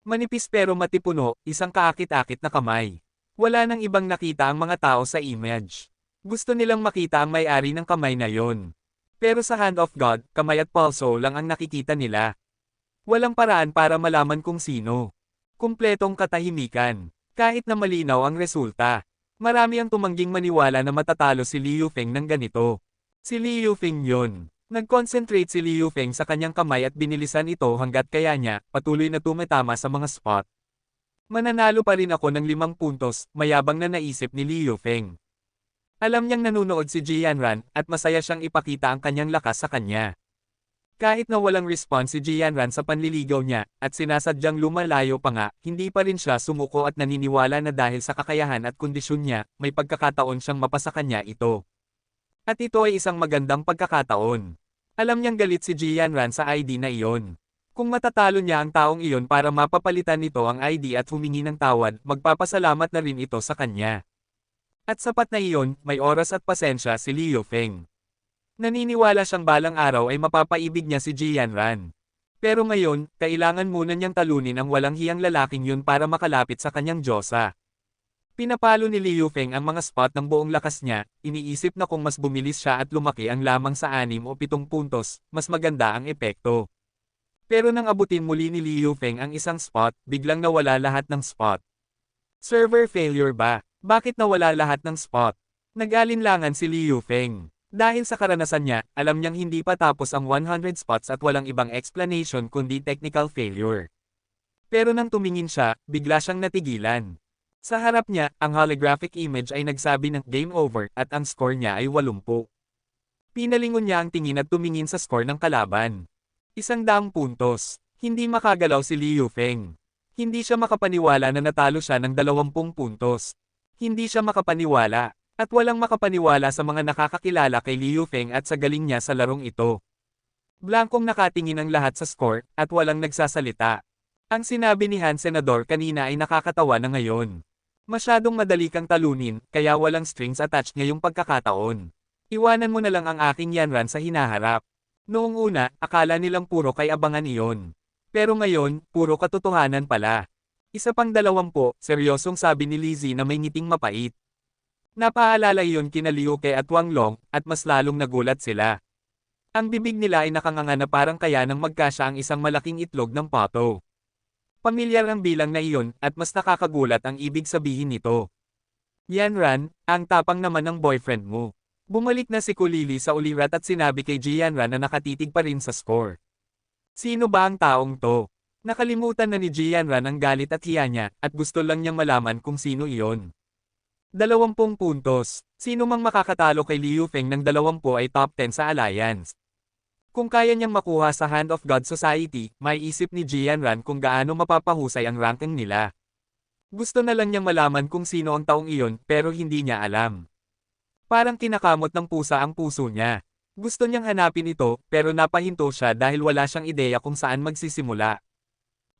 Speaker 1: Manipis pero matipuno, isang kaakit-akit na kamay. Wala nang ibang nakita ang mga tao sa image. Gusto nilang makita ang may-ari ng kamay na yon. Pero sa hand of God, kamay at palso lang ang nakikita nila. Walang paraan para malaman kung sino. Kumpletong katahimikan. Kahit na malinaw ang resulta. Marami ang tumangging maniwala na matatalo si Liu Feng ng ganito. Si Liu Feng yun. Nag-concentrate si Liu Feng sa kanyang kamay at binilisan ito hanggat kaya niya, patuloy na tumatama sa mga spot. Mananalo pa rin ako ng 5 puntos, mayabang na naisip ni Liu Feng. Alam niyang nanunood si Jianran, at masaya siyang ipakita ang kanyang lakas sa kanya. Kahit na walang response si Jianran sa panliligaw niya, at sinasadyang lumalayo pa nga, hindi pa rin siya sumuko at naniniwala na dahil sa kakayahan at kondisyon niya, may pagkakataon siyang mapasa kanya ito. At ito ay isang magandang pagkakataon. Alam niyang galit si Jianran sa ID na iyon. Kung matatalo niya ang taong iyon para mapapalitan nito ang ID at humingi ng tawad, magpapasalamat na rin ito sa kanya. At sapat na iyon, may oras at pasensya si Liu Feng. Naniniwala siyang balang araw ay mapapaibig niya si Jianran. Pero ngayon, kailangan muna niyang talunin ang walang hiyang lalaking yun para makalapit sa kanyang diyosa. Pinapalo ni Liu Feng ang mga spot ng buong lakas niya, iniisip na kung mas bumilis siya at lumaki ang lamang sa 6 o 7 puntos, mas maganda ang epekto. Pero nang abutin muli ni Liu Feng ang isang spot, biglang nawala lahat ng spot. Server failure ba? Bakit nawala lahat ng spot? Nag-alinlangan si Liu Feng. Dahil sa karanasan niya, alam niyang hindi pa tapos ang 100 spots at walang ibang explanation kundi technical failure. Pero nang tumingin siya, bigla siyang natigilan. Sa harap niya, ang holographic image ay nagsabi ng game over at ang score niya ay 80. Pinalingon niya ang tingin at tumingin sa score ng kalaban. 100 puntos. Hindi makagalaw si Liu Feng. Hindi siya makapaniwala na natalo siya ng 20 puntos. Hindi siya makapaniwala. At walang makapaniwala sa mga nakakakilala kay Liu Feng at sa galing niya sa larong ito. Blankong nakatingin ang lahat sa score, at walang nagsasalita. Ang sinabi ni Han Senador kanina ay nakakatawa na ngayon. Masyadong madali kang talunin, kaya walang strings attached ngayong pagkakataon. Iwanan mo na lang ang aking Yanran sa hinaharap. Noong una, akala nilang puro kay abangan iyon. Pero ngayon, puro katotohanan pala. Isa pang 20, seryosong sabi ni Lizzie na may ngiting mapait. Napaalala iyon kina Liu Ke at Wang Long, at mas lalong nagulat sila. Ang bibig nila ay nakanganga na parang kaya nang magkasya ang isang malaking itlog ng pato. Pamilyar ang bilang na iyon, at mas nakakagulat ang ibig sabihin nito. Yanran, ang tapang naman ng boyfriend mo. Bumalik na si Kulili sa ulirat at sinabi kay Jianran na nakatitig pa rin sa score. Sino ba ang taong to? Nakalimutan na ni Jianran ang galit at hiya niya, at gusto lang niyang malaman kung sino iyon. 20 puntos. Sino mang makakatalo kay Liu Feng ng 20 ay top 10 sa Alliance. Kung kaya niyang makuha sa Hand of God Society, may isip ni Jianran kung gaano mapapahusay ang ranking nila. Gusto na lang niyang malaman kung sino ang taong iyon pero hindi niya alam. Parang kinakamot ng pusa ang puso niya. Gusto niyang hanapin ito pero napahinto siya dahil wala siyang ideya kung saan magsisimula.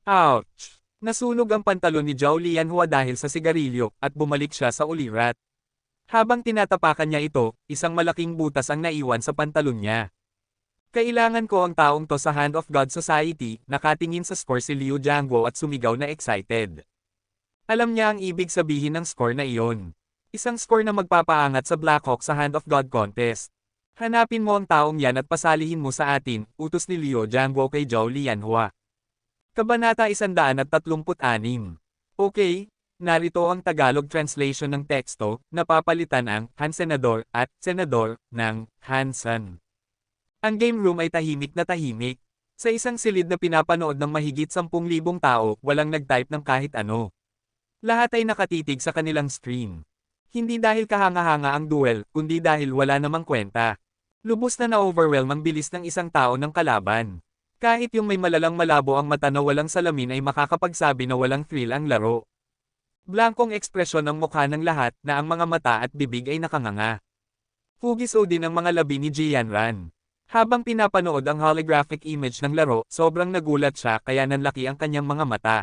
Speaker 1: Ouch! Nasunog ang pantalon ni Zhao Lianhua dahil sa sigarilyo, at bumalik siya sa ulirat. Habang tinatapakan niya ito, isang malaking butas ang naiwan sa pantalon niya. Kailangan ko ang taong to sa Hand of God Society, nakatingin sa score si Liu Jiangguo at sumigaw na excited. Alam niya ang ibig sabihin ng score na iyon. Isang score na magpapaangat sa Blackhawk sa Hand of God contest. Hanapin mo ang taong yan at pasalihin mo sa atin, utos ni Liu Jiangguo kay Zhao Lianhua. Kabanata 136. Okay, narito ang Tagalog translation ng teksto, napapalitan ang Han Senador at Senador ng Hansen. Ang game room ay tahimik na tahimik. Sa isang silid na pinapanood ng mahigit 10,000 tao, walang nag-type ng kahit ano. Lahat ay nakatitig sa kanilang screen. Hindi dahil kahanga-hanga ang duel, kundi dahil wala namang kwenta. Lubos na na-overwhelm ang bilis ng isang tao ng kalaban. Kahit yung may malalang malabo ang mata na walang salamin ay makakapagsabi na walang thrill ang laro. Blankong ekspresyon ng mukha ng lahat na ang mga mata at bibig ay nakanganga. Hugis-o din ang mga labi ni Jianran. Habang pinapanood ang holographic image ng laro, sobrang nagulat siya kaya nanlaki ang kanyang mga mata.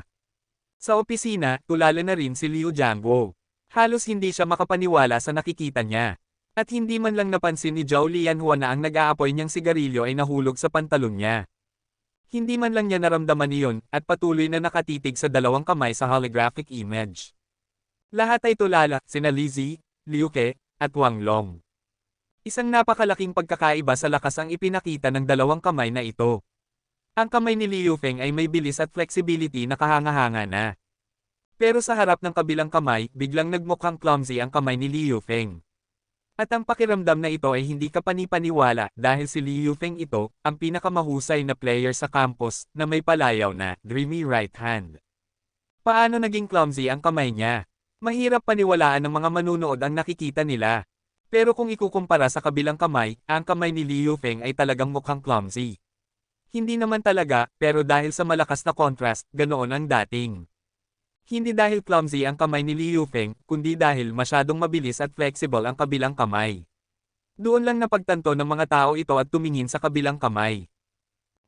Speaker 1: Sa opisina, tulala na rin si Liu Jiangguo. Halos hindi siya makapaniwala sa nakikita niya. At hindi man lang napansin ni Zhao Lianhua na ang nag-aapoy niyang sigarilyo ay nahulog sa pantalon niya. Hindi man lang niya naramdaman iyon, at patuloy na nakatitig sa dalawang kamay sa holographic image. Lahat ay tulala, sina Lizzie, Liu Ke, at Wang Long. Isang napakalaking pagkakaiba sa lakas ang ipinakita ng dalawang kamay na ito. Ang kamay ni Liu Feng ay may bilis at flexibility na kahanga-hanga na. Pero sa harap ng kabilang kamay, biglang nagmukhang clumsy ang kamay ni Liu Feng. At ang pakiramdam na ito ay hindi kapani-paniwala dahil si Liu Feng ito, ang pinakamahusay na player sa campus na may palayaw na dreamy right hand. Paano naging clumsy ang kamay niya? Mahirap paniwalaan ng mga manunood ang nakikita nila. Pero kung ikukumpara sa kabilang kamay, ang kamay ni Liu Feng ay talagang mukhang clumsy. Hindi naman talaga, pero dahil sa malakas na contrast, ganoon ang dating. Hindi dahil clumsy ang kamay ni Liu Feng, kundi dahil masyadong mabilis at flexible ang kabilang kamay. Doon lang napagtanto ng mga tao ito at tumingin sa kabilang kamay.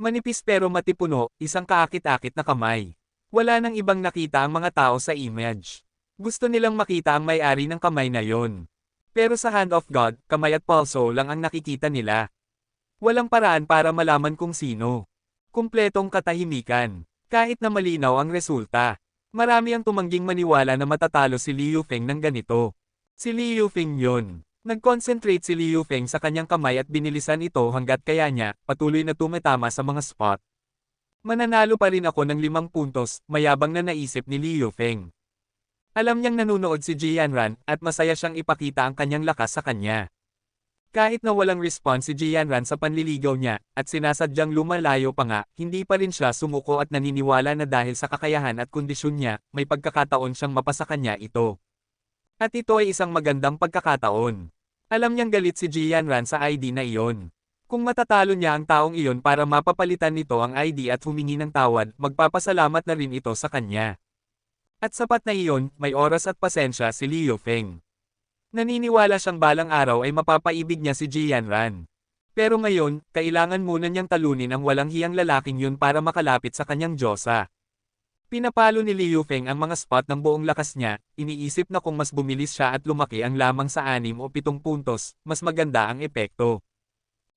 Speaker 1: Manipis pero matipuno, isang kaakit-akit na kamay. Wala nang ibang nakita ang mga tao sa image. Gusto nilang makita ang may-ari ng kamay na yon. Pero sa Hand of God, kamay at pulso lang ang nakikita nila. Walang paraan para malaman kung sino. Kumpletong katahimikan. Kahit na malinaw ang resulta. Marami ang tumangging maniwala na matatalo si Liu Feng ng ganito. Si Liu Feng yun. Nag-concentrate si Liu Feng sa kanyang kamay at binilisan ito hanggat kaya niya, patuloy na tumatama sa mga spot. Mananalo pa rin ako ng 5 puntos, mayabang na naisip ni Liu Feng. Alam niyang nanunood si Jianran at masaya siyang ipakita ang kanyang lakas sa kanya. Kahit na walang response si Jianran sa panliligaw niya, at sinasadyang lumalayo pa nga, hindi pa rin siya sumuko at naniniwala na dahil sa kakayahan at kondisyon niya, may pagkakataon siyang mapasa kanya ito. At ito ay isang magandang pagkakataon. Alam niyang galit si Jianran sa ID na iyon. Kung matatalo niya ang taong iyon para mapapalitan nito ang ID at humingi ng tawad, magpapasalamat na rin ito sa kanya. At sapat na iyon, may oras at pasensya si Liu Feng. Naniniwala siyang balang araw ay mapapaibig niya si Jianran. Pero ngayon, kailangan muna niyang talunin ang walang hiyang lalaking yun para makalapit sa kanyang diyosa. Pinapalo ni Liu Feng ang mga spot ng buong lakas niya, iniisip na kung mas bumilis siya at lumaki ang lamang sa 6 o 7 puntos, mas maganda ang epekto.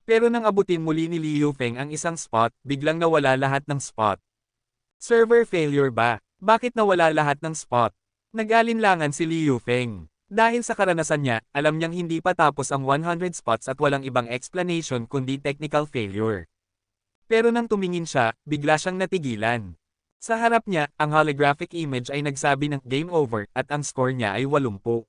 Speaker 1: Pero nang abutin muli ni Liu Feng ang isang spot, biglang nawala lahat ng spot. Server failure ba? Bakit nawala lahat ng spot? Nag-alinlangan si Liu Feng. Dahil sa karanasan niya, alam niyang hindi pa tapos ang 100 spots at walang ibang explanation kundi technical failure. Pero nang tumingin siya, bigla siyang natigilan. Sa harap niya, ang holographic image ay nagsabi ng game over at ang score niya ay 80.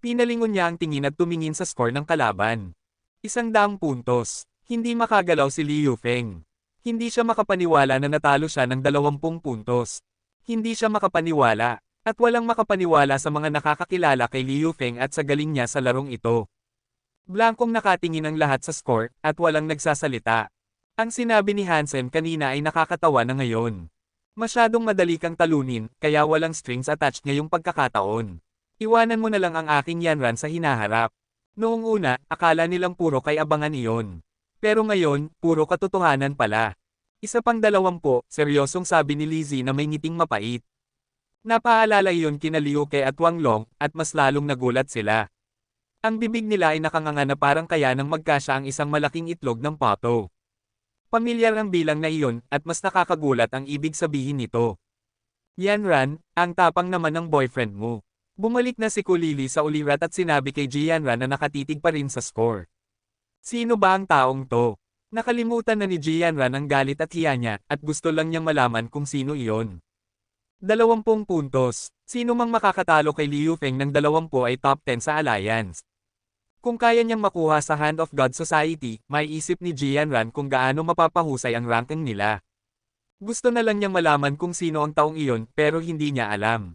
Speaker 1: Pinalingon niya ang tingin at tumingin sa score ng kalaban. 100 puntos. Hindi makagalaw si Liu Feng. Hindi siya makapaniwala na natalo siya ng 20 puntos. Hindi siya makapaniwala. At walang makapaniwala sa mga nakakakilala kay Liu Feng at sa galing niya sa larong ito. Blankong nakatingin ang lahat sa score, at walang nagsasalita. Ang sinabi ni Hansen kanina ay nakakatawa na ngayon. Masyadong madali kang talunin, kaya walang strings attached ngayong pagkakataon. Iwanan mo na lang ang aking Yanran sa hinaharap. Noong una, akala nilang puro kay abangan iyon. Pero ngayon, puro katotohanan pala. Isa pang 20, seryosong sabi ni Lizzie na may ngiting mapait. Napaalala iyon kina Liu Ke at Wang Long, at mas lalong nagulat sila. Ang bibig nila ay nakanganga na parang kaya nang magkasya ang isang malaking itlog ng pato. Pamilyar ang bilang na iyon, at mas nakakagulat ang ibig sabihin nito. Yanran, ang tapang naman ng boyfriend mo. Bumalik na si Kulili sa ulirat at sinabi kay Jianran na nakatitig pa rin sa score. Sino ba ang taong to? Nakalimutan na ni Jianran ang galit at hiya niya, at gusto lang niyang malaman kung sino iyon. 20 puntos. Sino mang makakatalo kay Liu Feng ng 20 ay top 10 sa Alliance. Kung kaya niyang makuha sa Hand of God Society, may isip ni Jianran kung gaano mapapahusay ang ranking nila. Gusto na lang niyang malaman kung sino ang taong iyon pero hindi niya alam.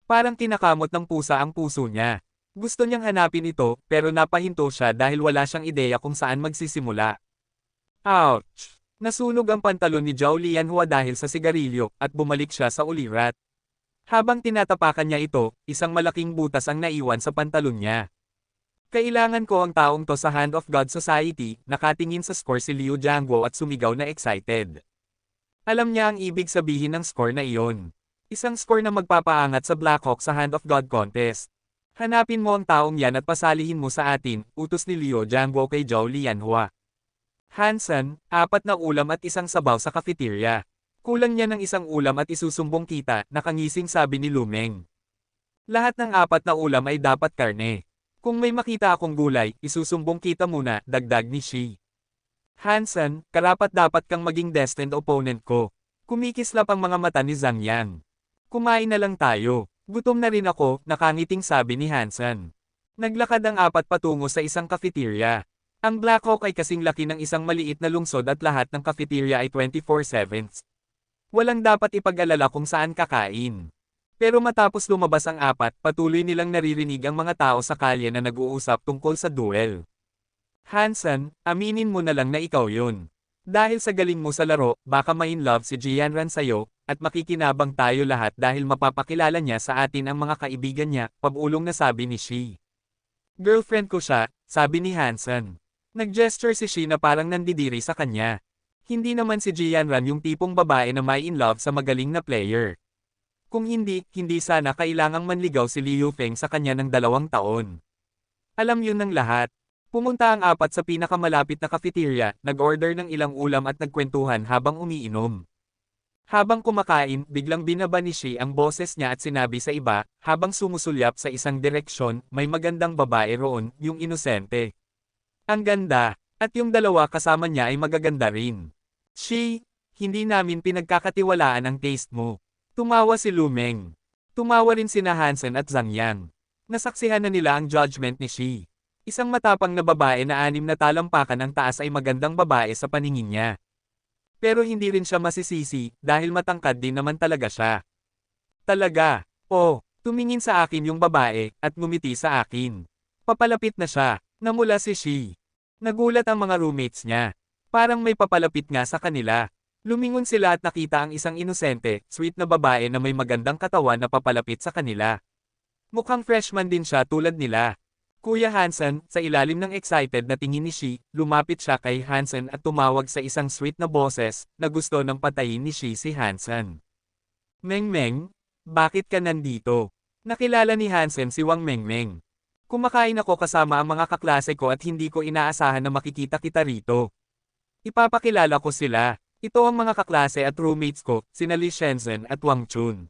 Speaker 1: Parang kinakamot ng pusa ang puso niya. Gusto niyang hanapin ito pero napahinto siya dahil wala siyang ideya kung saan magsisimula. Ouch! Nasunog ang pantalon ni Zhao Lianhua dahil sa sigarilyo, at bumalik siya sa ulirat. Habang tinatapakan niya ito, isang malaking butas ang naiwan sa pantalon niya. Kailangan ko ang taong to sa Hand of God Society, nakatingin sa score si Liu Jiangguo at sumigaw na excited. Alam niya ang ibig sabihin ng score na iyon. Isang score na magpapaangat sa Blackhawk sa Hand of God contest. Hanapin mo ang taong yan at pasalihin mo sa atin, utos ni Liu Jiangguo kay Zhao Lianhua. Hansen, 4 na ulam at isang sabaw sa cafeteria. Kulang niya ng isang ulam at isusumbong kita, nakangising sabi ni Lumeng. Lahat ng 4 na ulam ay dapat karne. Kung may makita akong gulay, isusumbong kita muna, dagdag ni Shi. Hansen, karapat-dapat kang maging destined opponent ko. Kumikislap ang mga mata ni Zhang Yang. Kumain na lang tayo. Gutom na rin ako, nakangiting sabi ni Hansen. Naglakad ang 4 patungo sa isang cafeteria. Ang Blackhawk ay kasing laki ng isang maliit na lungsod at lahat ng cafeteria ay 24/7. Walang dapat ipag-alala kung saan kakain. Pero matapos lumabas ang 4, patuloy nilang naririnig ang mga tao sa kalye na nag-uusap tungkol sa duel. Hansen, aminin mo na lang na ikaw yun. Dahil sa galing mo sa laro, baka ma-in love si Jianran sa'yo, at makikinabang tayo lahat dahil mapapakilala niya sa atin ang mga kaibigan niya, pabulong na sabi ni Shi. Girlfriend ko siya, sabi ni Hansen. Nag-gesture si Shi na parang nandidiri sa kanya. Hindi naman si Jianran yung tipong babae na may in love sa magaling na player. Kung hindi sana kailangang manligaw si Liu Feng sa kanya ng 2 taon. Alam yun ng lahat. Pumunta ang apat sa pinakamalapit na cafeteria, nag-order ng ilang ulam at nagkwentuhan habang umiinom. Habang kumakain, biglang binaba ni Shi ang boses niya at sinabi sa iba, habang sumusulyap sa isang direksyon, may magandang babae roon, yung inosente. Ang ganda, at yung dalawa kasama niya ay magaganda rin. Shi, hindi namin pinagkakatiwalaan ang taste mo. Tumawa si Lumeng. Tumawa rin sina Hansen at Zhang Yang. Nasaksihan na nila ang judgment ni Shi. Isang matapang na babae na 6 na talampakan ang taas ay magandang babae sa paningin niya. Pero hindi rin siya masisisi, dahil matangkad din naman talaga siya. Talaga, oh, tumingin sa akin yung babae, at ngumiti sa akin. Papalapit na siya, namula si Shi. Nagulat ang mga roommates niya. Parang may papalapit nga sa kanila. Lumingon sila at nakita ang isang inosente, sweet na babae na may magandang katawan na papalapit sa kanila. Mukhang freshman din siya tulad nila. Kuya Hansen, sa ilalim ng excited na tingin ni Shi, lumapit siya kay Hansen at tumawag sa isang sweet na boses, na gusto ng patayin ni Shi si Hansen. Mengmeng, bakit ka nandito? Nakilala ni Hansen si Wang Mengmeng. Kumakain ako kasama ang mga kaklase ko at hindi ko inaasahan na makikita kita rito. Ipapakilala ko sila. Ito ang mga kaklase at roommates ko, sina Li Shenzhen at Wang Chun.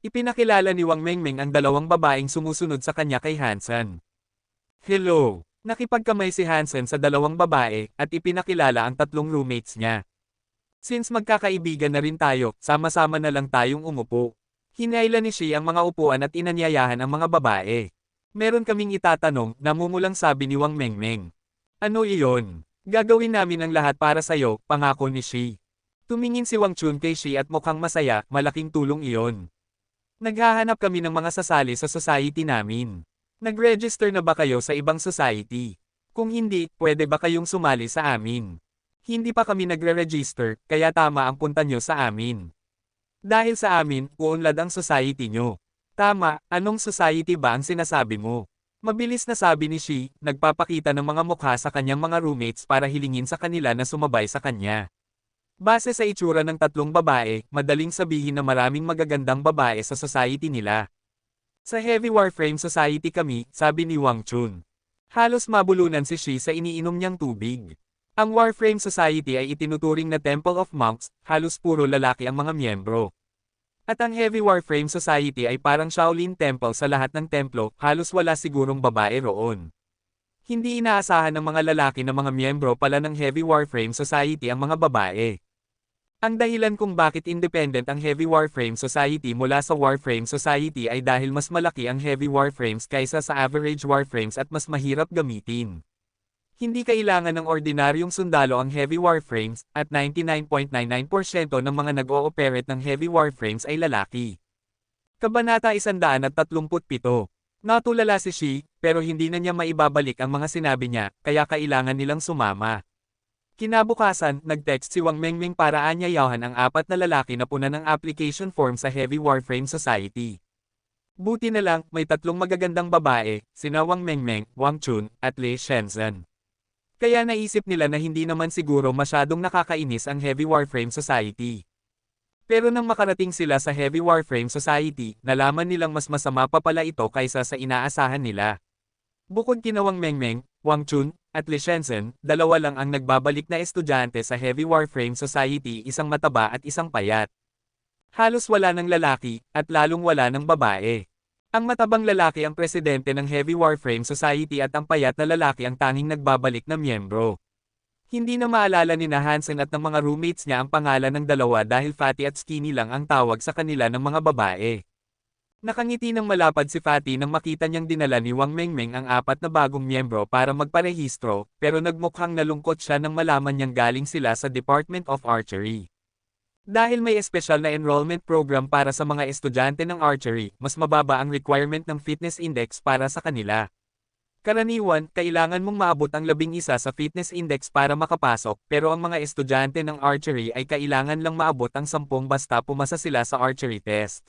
Speaker 1: Ipinakilala ni Wang Mengmeng ang dalawang babaeng sumusunod sa kanya kay Hansen. Hello! Nakipagkamay si Hansen sa dalawang babae, at ipinakilala ang tatlong roommates niya. Since magkakaibigan na rin tayo, sama-sama na lang tayong umupo. Hinayla ni Shi ang mga upuan at inanyayahan ang mga babae. Meron kaming itatanong, namumulang sabi ni Wang Mengmeng. Ano iyon? Gagawin namin ang lahat para sa'yo, pangako ni Shi. Tumingin si Wang Chun kay Shi at mukhang masaya, malaking tulong iyon. Naghahanap kami ng mga sasali sa society namin. Nag-register na ba kayo sa ibang society? Kung hindi, pwede ba kayong sumali sa amin? Hindi pa kami nagre-register, kaya tama ang punta nyo sa amin. Dahil sa amin, uunlad ang society nyo. Tama, anong society ba ang sinasabi mo? Mabilis na sabi ni Shi, nagpapakita ng mga mukha sa kanyang mga roommates para hilingin sa kanila na sumabay sa kanya. Base sa itsura ng tatlong babae, madaling sabihin na maraming magagandang babae sa society nila. Sa Heavy Warframe Society kami, sabi ni Wang Chun. Halos mabulunan si Shi sa iniinom niyang tubig. Ang Warframe Society ay itinuturing na Temple of Monks, halos puro lalaki ang mga miyembro. At ang Heavy Warframe Society ay parang Shaolin Temple sa lahat ng templo, halos wala sigurong babae roon. Hindi inaasahan ng mga lalaki na mga miyembro pala ng Heavy Warframe Society ang mga babae. Ang dahilan kung bakit independent ang Heavy Warframe Society mula sa Warframe Society ay dahil mas malaki ang Heavy Warframes kaysa sa average Warframes at mas mahirap gamitin. Hindi kailangan ng ordinaryong sundalo ang Heavy Warframes, at 99.99% ng mga nag-ooperate ng Heavy Warframes ay lalaki. Kabanata 137. Natulala si Shi, pero hindi na niya maibabalik ang mga sinabi niya, kaya kailangan nilang sumama. Kinabukasan, nag-text si Wang Mengmeng para anyayahan ang apat na lalaki na punan ng application form sa Heavy Warframe Society. Buti na lang, may tatlong magagandang babae, sina Wang Mengmeng, Wang Chun, at Li Shenzhen. Kaya naisip nila na hindi naman siguro masyadong nakakainis ang Heavy Warframe Society. Pero nang makarating sila sa Heavy Warframe Society, nalaman nilang mas masama pa pala ito kaysa sa inaasahan nila. Bukod kina Wang Mengmeng, Wang Chun, at Li Shenzhen, dalawa lang ang nagbabalik na estudyante sa Heavy Warframe Society, isang mataba at isang payat. Halos wala ng lalaki, at lalong wala ng babae. Ang matabang lalaki ang presidente ng Heavy Warframe Society at ang payat na lalaki ang tanging nagbabalik na miyembro. Hindi na maalala ni Hansen at ng mga roommates niya ang pangalan ng dalawa dahil Fatty at Skinny lang ang tawag sa kanila ng mga babae. Nakangiti ng malapad si Fatty nang makita niyang dinala ni Wang Mengmeng ang apat na bagong miyembro para magparehistro, pero nagmukhang nalungkot siya nang malaman niyang galing sila sa Department of Archery. Dahil may espesyal na enrollment program para sa mga estudyante ng archery, mas mababa ang requirement ng fitness index para sa kanila. Karaniwan, kailangan mong maabot ang 11 sa fitness index para makapasok, pero ang mga estudyante ng archery ay kailangan lang maabot ang 10 basta pumasa sila sa archery test.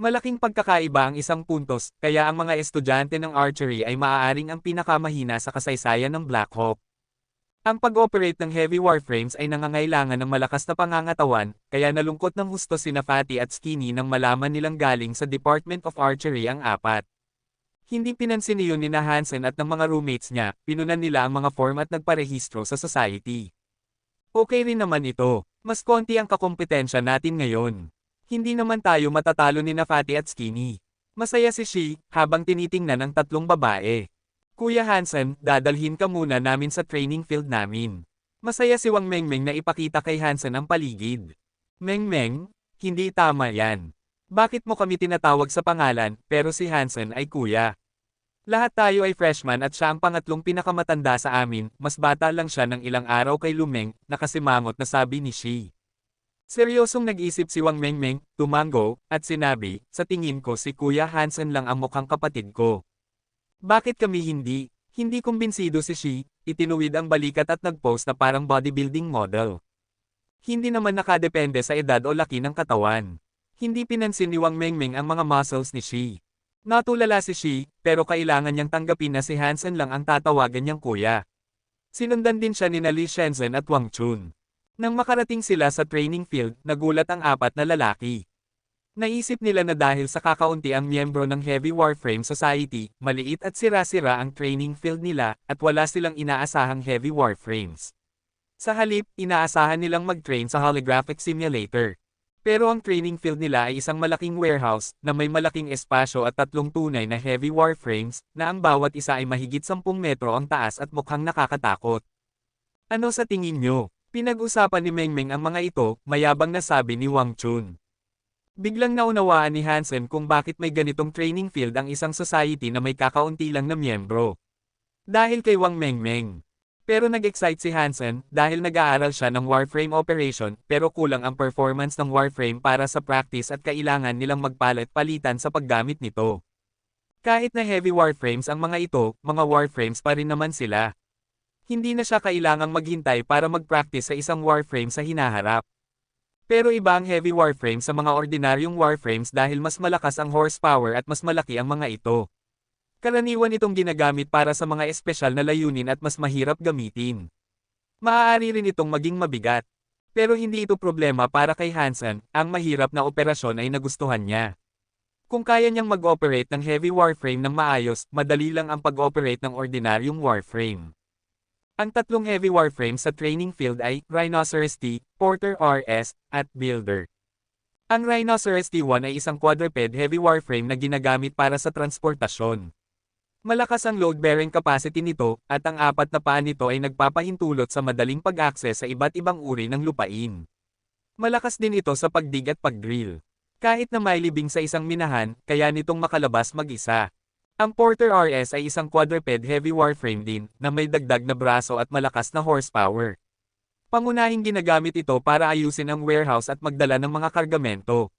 Speaker 1: Malaking pagkakaiba ang isang puntos, kaya ang mga estudyante ng archery ay maaaring ang pinakamahina sa kasaysayan ng Black Hawk. Ang pag-operate ng Heavy Warframes ay nangangailangan ng malakas na pangangatawan, kaya nalungkot ng husto sina Fatty at Skinny nang malaman nilang galing sa Department of Archery ang apat. Hindi pinansin niyon ni na Hansen at ng mga roommates niya, pinunan nila ang mga form at nagparehistro sa society. Okay rin naman ito, mas konti ang kakompetensya natin ngayon. Hindi naman tayo matatalo ni na Fatty at Skinny. Masaya si Shi, habang tinitingnan ang tatlong babae. Kuya Hansen, dadalhin ka muna namin sa training field namin. Masaya si Wang Mengmeng na ipakita kay Hansen ang paligid. Mengmeng, hindi tama yan. Bakit mo kami tinatawag sa pangalan, pero si Hansen ay kuya? Lahat tayo ay freshman at siya ang pangatlong pinakamatanda sa amin, mas bata lang siya ng ilang araw kay Lumeng, nakasimangot na sabi ni Shi. Seryosong nag-isip si Wang Mengmeng, tumango, at sinabi, sa tingin ko si Kuya Hansen lang ang mukhang kapatid ko. Bakit kami hindi? Hindi kumbinsido si Shi, itinuwid ang balikat at nag-post na parang bodybuilding model. Hindi naman nakadepende sa edad o laki ng katawan. Hindi pinansin ni Wang Mengmeng ang mga muscles ni Shi. Natulala si Shi, pero kailangan niyang tanggapin na si Hansen lang ang tatawagan niyang kuya. Sinundan din siya ni Li Shenzhen at Wang Chun. Nang makarating sila sa training field, nagulat ang apat na lalaki. Naisip nila na dahil sa kakaunti ang miyembro ng Heavy Warframe Society, maliit at sira-sira ang training field nila, at wala silang inaasahang Heavy Warframes. Sa halip, inaasahan nilang mag-train sa holographic simulator. Pero ang training field nila ay isang malaking warehouse, na may malaking espasyo at tatlong tunay na heavy warframes, na ang bawat isa ay mahigit 10 metro ang taas at mukhang nakakatakot. Ano sa tingin nyo? Pinag-usapan ni Mengmeng ang mga ito, mayabang na sabi ni Wang Chun. Biglang naunawaan ni Hansen kung bakit may ganitong training field ang isang society na may kakaunti lang na miyembro. Dahil kay Wang Mengmeng. Pero nag-excite si Hansen dahil nag-aaral siya ng Warframe operation pero kulang ang performance ng Warframe para sa practice at kailangan nilang magpalit-palitan sa paggamit nito. Kahit na heavy Warframes ang mga ito, mga Warframes pa rin naman sila. Hindi na siya kailangang maghintay para mag-practice sa isang Warframe sa hinaharap. Pero iba ang heavy Warframe sa mga ordinaryong Warframes dahil mas malakas ang horsepower at mas malaki ang mga ito. Karaniwan itong ginagamit para sa mga espesyal na layunin at mas mahirap gamitin. Maaari rin itong maging mabigat. Pero hindi ito problema para kay Hansen, ang mahirap na operasyon ay nagustuhan niya. Kung kaya niyang mag-operate ng heavy warframe ng maayos, madali lang ang pag-operate ng ordinaryong warframe. Ang tatlong heavy warframe sa training field ay Rhinoceros T, Porter RS, at Builder. Ang Rhinoceros T1 ay isang quadruped heavy warframe na ginagamit para sa transportasyon. Malakas ang load-bearing capacity nito, at ang apat na paa nito ay nagpapahintulot sa madaling pag-access sa iba't ibang uri ng lupain. Malakas din ito sa pagdig at pag-drill. Kahit na may libing sa isang minahan, kaya nitong makalabas mag-isa. Ang Porter RS ay isang quadruped heavy warframe din, na may dagdag na braso at malakas na horsepower. Pangunahing ginagamit ito para ayusin ang warehouse at magdala ng mga kargamento.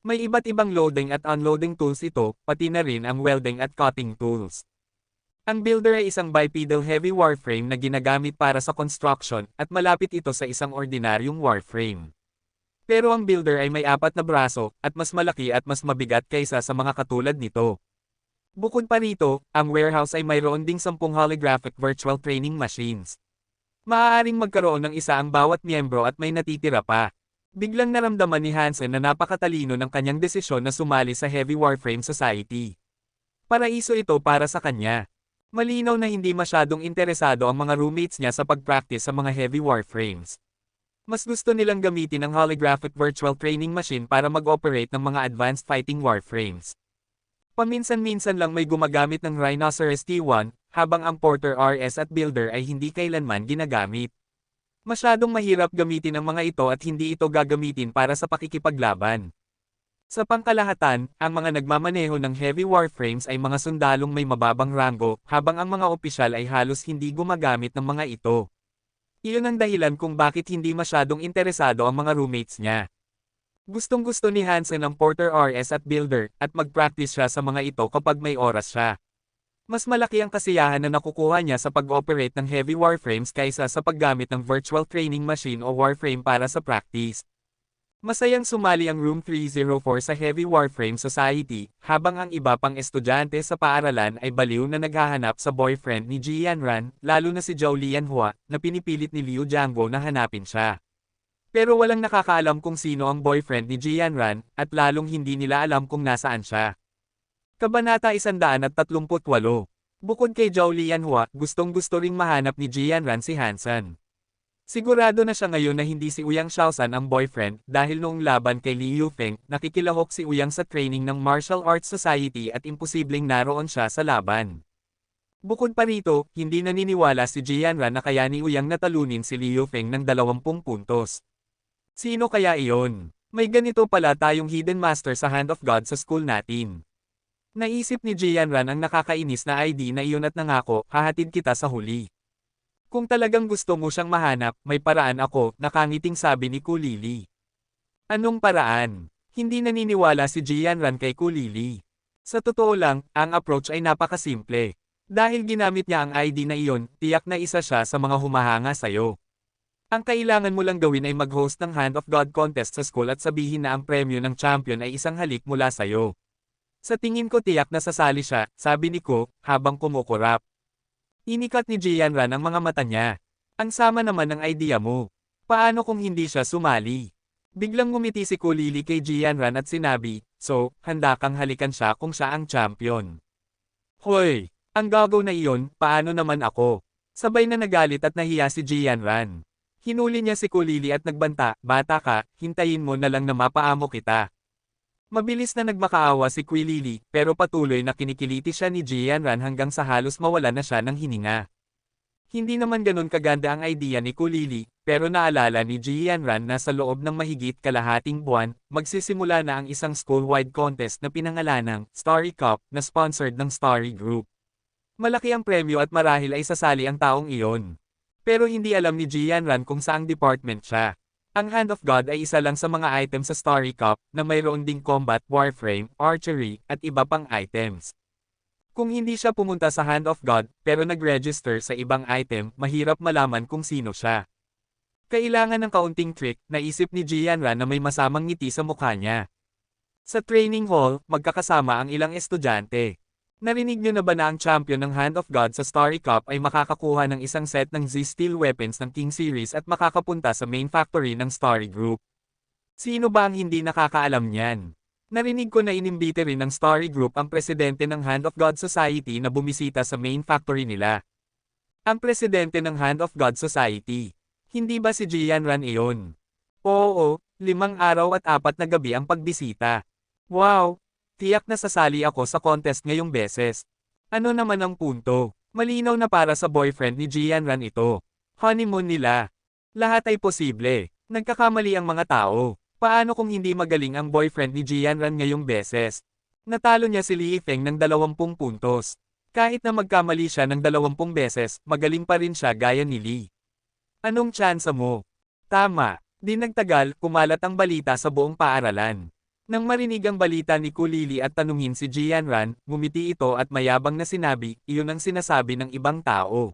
Speaker 1: May iba't ibang loading at unloading tools ito, pati na rin ang welding at cutting tools. Ang Builder ay isang bipedal heavy warframe na ginagamit para sa construction, at malapit ito sa isang ordinaryong warframe. Pero ang Builder ay may 4 na braso, at mas malaki at mas mabigat kaysa sa mga katulad nito. Bukod pa rito, ang warehouse ay mayroon ding 10 holographic virtual training machines. Maaaring magkaroon ng isa ang bawat miyembro at may natitira pa. Biglang naramdaman ni Hansen na napakatalino ng kanyang desisyon na sumali sa Heavy Warframe Society. Paraiso ito para sa kanya. Malinaw na hindi masyadong interesado ang mga roommates niya sa pag-practice sa mga Heavy Warframes. Mas gusto nilang gamitin ang holographic virtual training machine para mag-operate ng mga advanced fighting warframes. Paminsan-minsan lang may gumagamit ng Rhinoceros T1, habang ang Porter RS at Builder ay hindi kailanman ginagamit. Masyadong mahirap gamitin ang mga ito at hindi ito gagamitin para sa pakikipaglaban. Sa pangkalahatan, ang mga nagmamaneho ng heavy warframes ay mga sundalong may mababang rango, habang ang mga opisyal ay halos hindi gumagamit ng mga ito. Iyon ang dahilan kung bakit hindi masyadong interesado ang mga roommates niya. Gustong-gusto ni Hansen ang Porter RS at Builder, at mag-practice siya sa mga ito kapag may oras siya. Mas malaki ang kasiyahan na nakukuha niya sa pag-operate ng heavy warframes kaysa sa paggamit ng virtual training machine o warframe para sa practice. Masayang sumali ang Room 304 sa Heavy Warframe Society, habang ang iba pang estudyante sa paaralan ay baliw na naghahanap sa boyfriend ni Jian Ran, lalo na si Zhao Lianhua, na pinipilit ni Liu Jiangbo na hanapin siya. Pero walang nakakaalam kung sino ang boyfriend ni Jian Ran, at lalong hindi nila alam kung nasaan siya. Kabanata 138. Bukod kay Zhao Lianhua, gustong-gusto ring mahanap ni Jianran si Hansen. Sigurado na siya ngayon na hindi si Ouyang Xiaoshan ang boyfriend dahil noong laban kay Li Yufeng, nakikilahok si Ouyang sa training ng Martial Arts Society at imposibleng naroon siya sa laban. Bukod pa rito, hindi naniniwala si Jianran na kaya ni Ouyang natalunin si Li Yufeng ng 20 puntos. Sino kaya iyon? May ganito pala tayong hidden master sa Hand of God sa school natin. Naisip ni Jianran ang nakakainis na ID na iyon at nangako, hahatid kita sa huli. Kung talagang gusto mo siyang mahanap, may paraan ako, nakangiting sabi ni Kulili. Anong paraan? Hindi naniniwala si Jianran kay Kulili. Sa totoo lang, ang approach ay napakasimple. Dahil ginamit niya ang ID na iyon, tiyak na isa siya sa mga humahanga sa'yo. Ang kailangan mo lang gawin ay mag-host ng Hand of God contest sa school at sabihin na ang premyo ng champion ay isang halik mula sa'yo. Sa tingin ko tiyak na sasali siya, sabi ni Ko, habang kumukurap. Inikat ni Jianran ang mga mata niya. Ang sama naman ng idea mo. Paano kung hindi siya sumali? Biglang ngumiti si Kulili kay Jianran at sinabi, so, handa kang halikan siya kung siya ang champion. Hoy! Ang gagaw na iyon, paano naman ako? Sabay na nagalit at nahiya si Jianran. Hinuli niya si Kulili at nagbanta, bata ka, hintayin mo na lang na mapaamo kita. Mabilis na nagmakaawa si Kulili, pero patuloy na kinikiliti siya ni Jianran hanggang sa halos mawala na siya ng hininga. Hindi naman ganun kaganda ang idea ni Kulili, pero naalala ni Jianran na sa loob ng mahigit kalahating buwan, magsisimula na ang isang school-wide contest na pinangalanang Starry Cup na sponsored ng Starry Group. Malaki ang premyo at marahil ay sasali ang taong iyon. Pero hindi alam ni Jianran kung saang department siya. Ang Hand of God ay isa lang sa mga item sa Starry Cup na mayroon ding combat, warframe, archery, at iba pang items. Kung hindi siya pumunta sa Hand of God, pero nag-register sa ibang item, mahirap malaman kung sino siya. Kailangan ng kaunting trick, naisip ni Jianran na may masamang ngiti sa mukha niya. Sa training hall, magkakasama ang ilang estudyante. Narinig niyo na ba na ang champion ng Hand of God sa Starry Cup ay makakakuha ng isang set ng Z-Steel weapons ng King Series at makakapunta sa main factory ng Starry Group? Sino ba ang hindi nakakaalam niyan? Narinig ko na inimbite rin ng Starry Group ang presidente ng Hand of God Society na bumisita sa main factory nila. Ang presidente ng Hand of God Society. Hindi ba si Jianran iyon? Oo, 5 araw at 4 na gabi ang pagbisita. Wow! Tiyak na sasali ako sa contest ngayong beses. Ano naman ang punto? Malinaw na para sa boyfriend ni Jianran ito. Honeymoon nila. Lahat ay posible. Nagkakamali ang mga tao. Paano kung hindi magaling ang boyfriend ni Jianran ngayong beses? Natalo niya si Li Yifeng ng 20 puntos. Kahit na magkamali siya ng 20 beses, magaling pa rin siya gaya ni Li. Anong tsansa mo? Tama. Di nagtagal, kumalat ang balita sa buong paaralan. Nang marinig ang balita ni Kulili at tanungin si Jianran, ngumiti ito at mayabang na sinabi, iyon ang sinasabi ng ibang tao.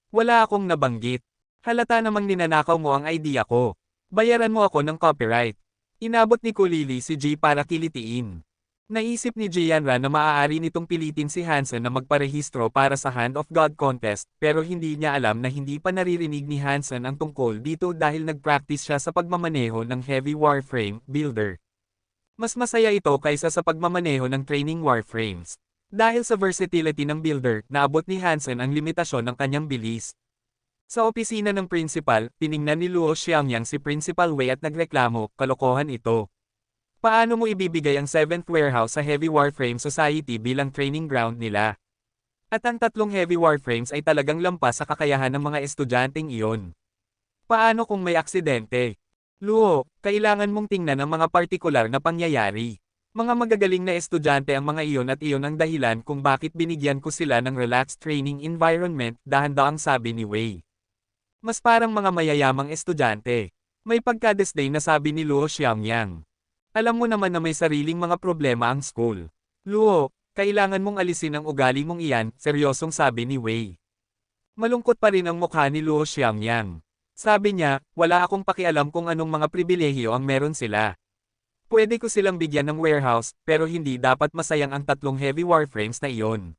Speaker 1: Wala akong nabanggit. Halata namang ninanakaw mo ang idea ko. Bayaran mo ako ng copyright. Inabot ni Kulili si Ji para kilitiin. Naisip ni Jianran na maaari nitong pilitin si Hansen na magparehistro para sa Hand of God contest, pero hindi niya alam na hindi pa naririnig ni Hansen ang tungkol dito dahil nag-practice siya sa pagmamaneho ng heavy warframe builder. Mas masaya ito kaysa sa pagmamaneho ng training warframes. Dahil sa versatility ng builder, naabot ni Hansen ang limitasyon ng kanyang bilis. Sa opisina ng principal, tiningnan ni Luo Xiangyang si Principal Wei at nagreklamo, kalokohan ito. Paano mo ibibigay ang 7th warehouse sa Heavy Warframe Society bilang training ground nila? At ang 3 heavy warframes ay talagang lampas sa kakayahan ng mga estudyanteng iyon. Paano kung may aksidente? Luo, kailangan mong tingnan ang mga partikular na pangyayari. Mga magagaling na estudyante ang mga iyon at iyon ang dahilan kung bakit binigyan ko sila ng relaxed training environment, dahan-dahang sabi ni Wei. Mas parang mga mayayamang estudyante. May pagka-disdain na sabi ni Luo Xiangyang. Alam mo naman na may sariling mga problema ang school. Luo, kailangan mong alisin ang ugali mong iyan, seryosong sabi ni Wei. Malungkot pa rin ang mukha ni Luo Xiangyang. Sabi niya, wala akong pakialam kung anong mga pribilehiyo ang meron sila. Pwede ko silang bigyan ng warehouse, pero hindi dapat masayang ang 3 heavy warframes na iyon.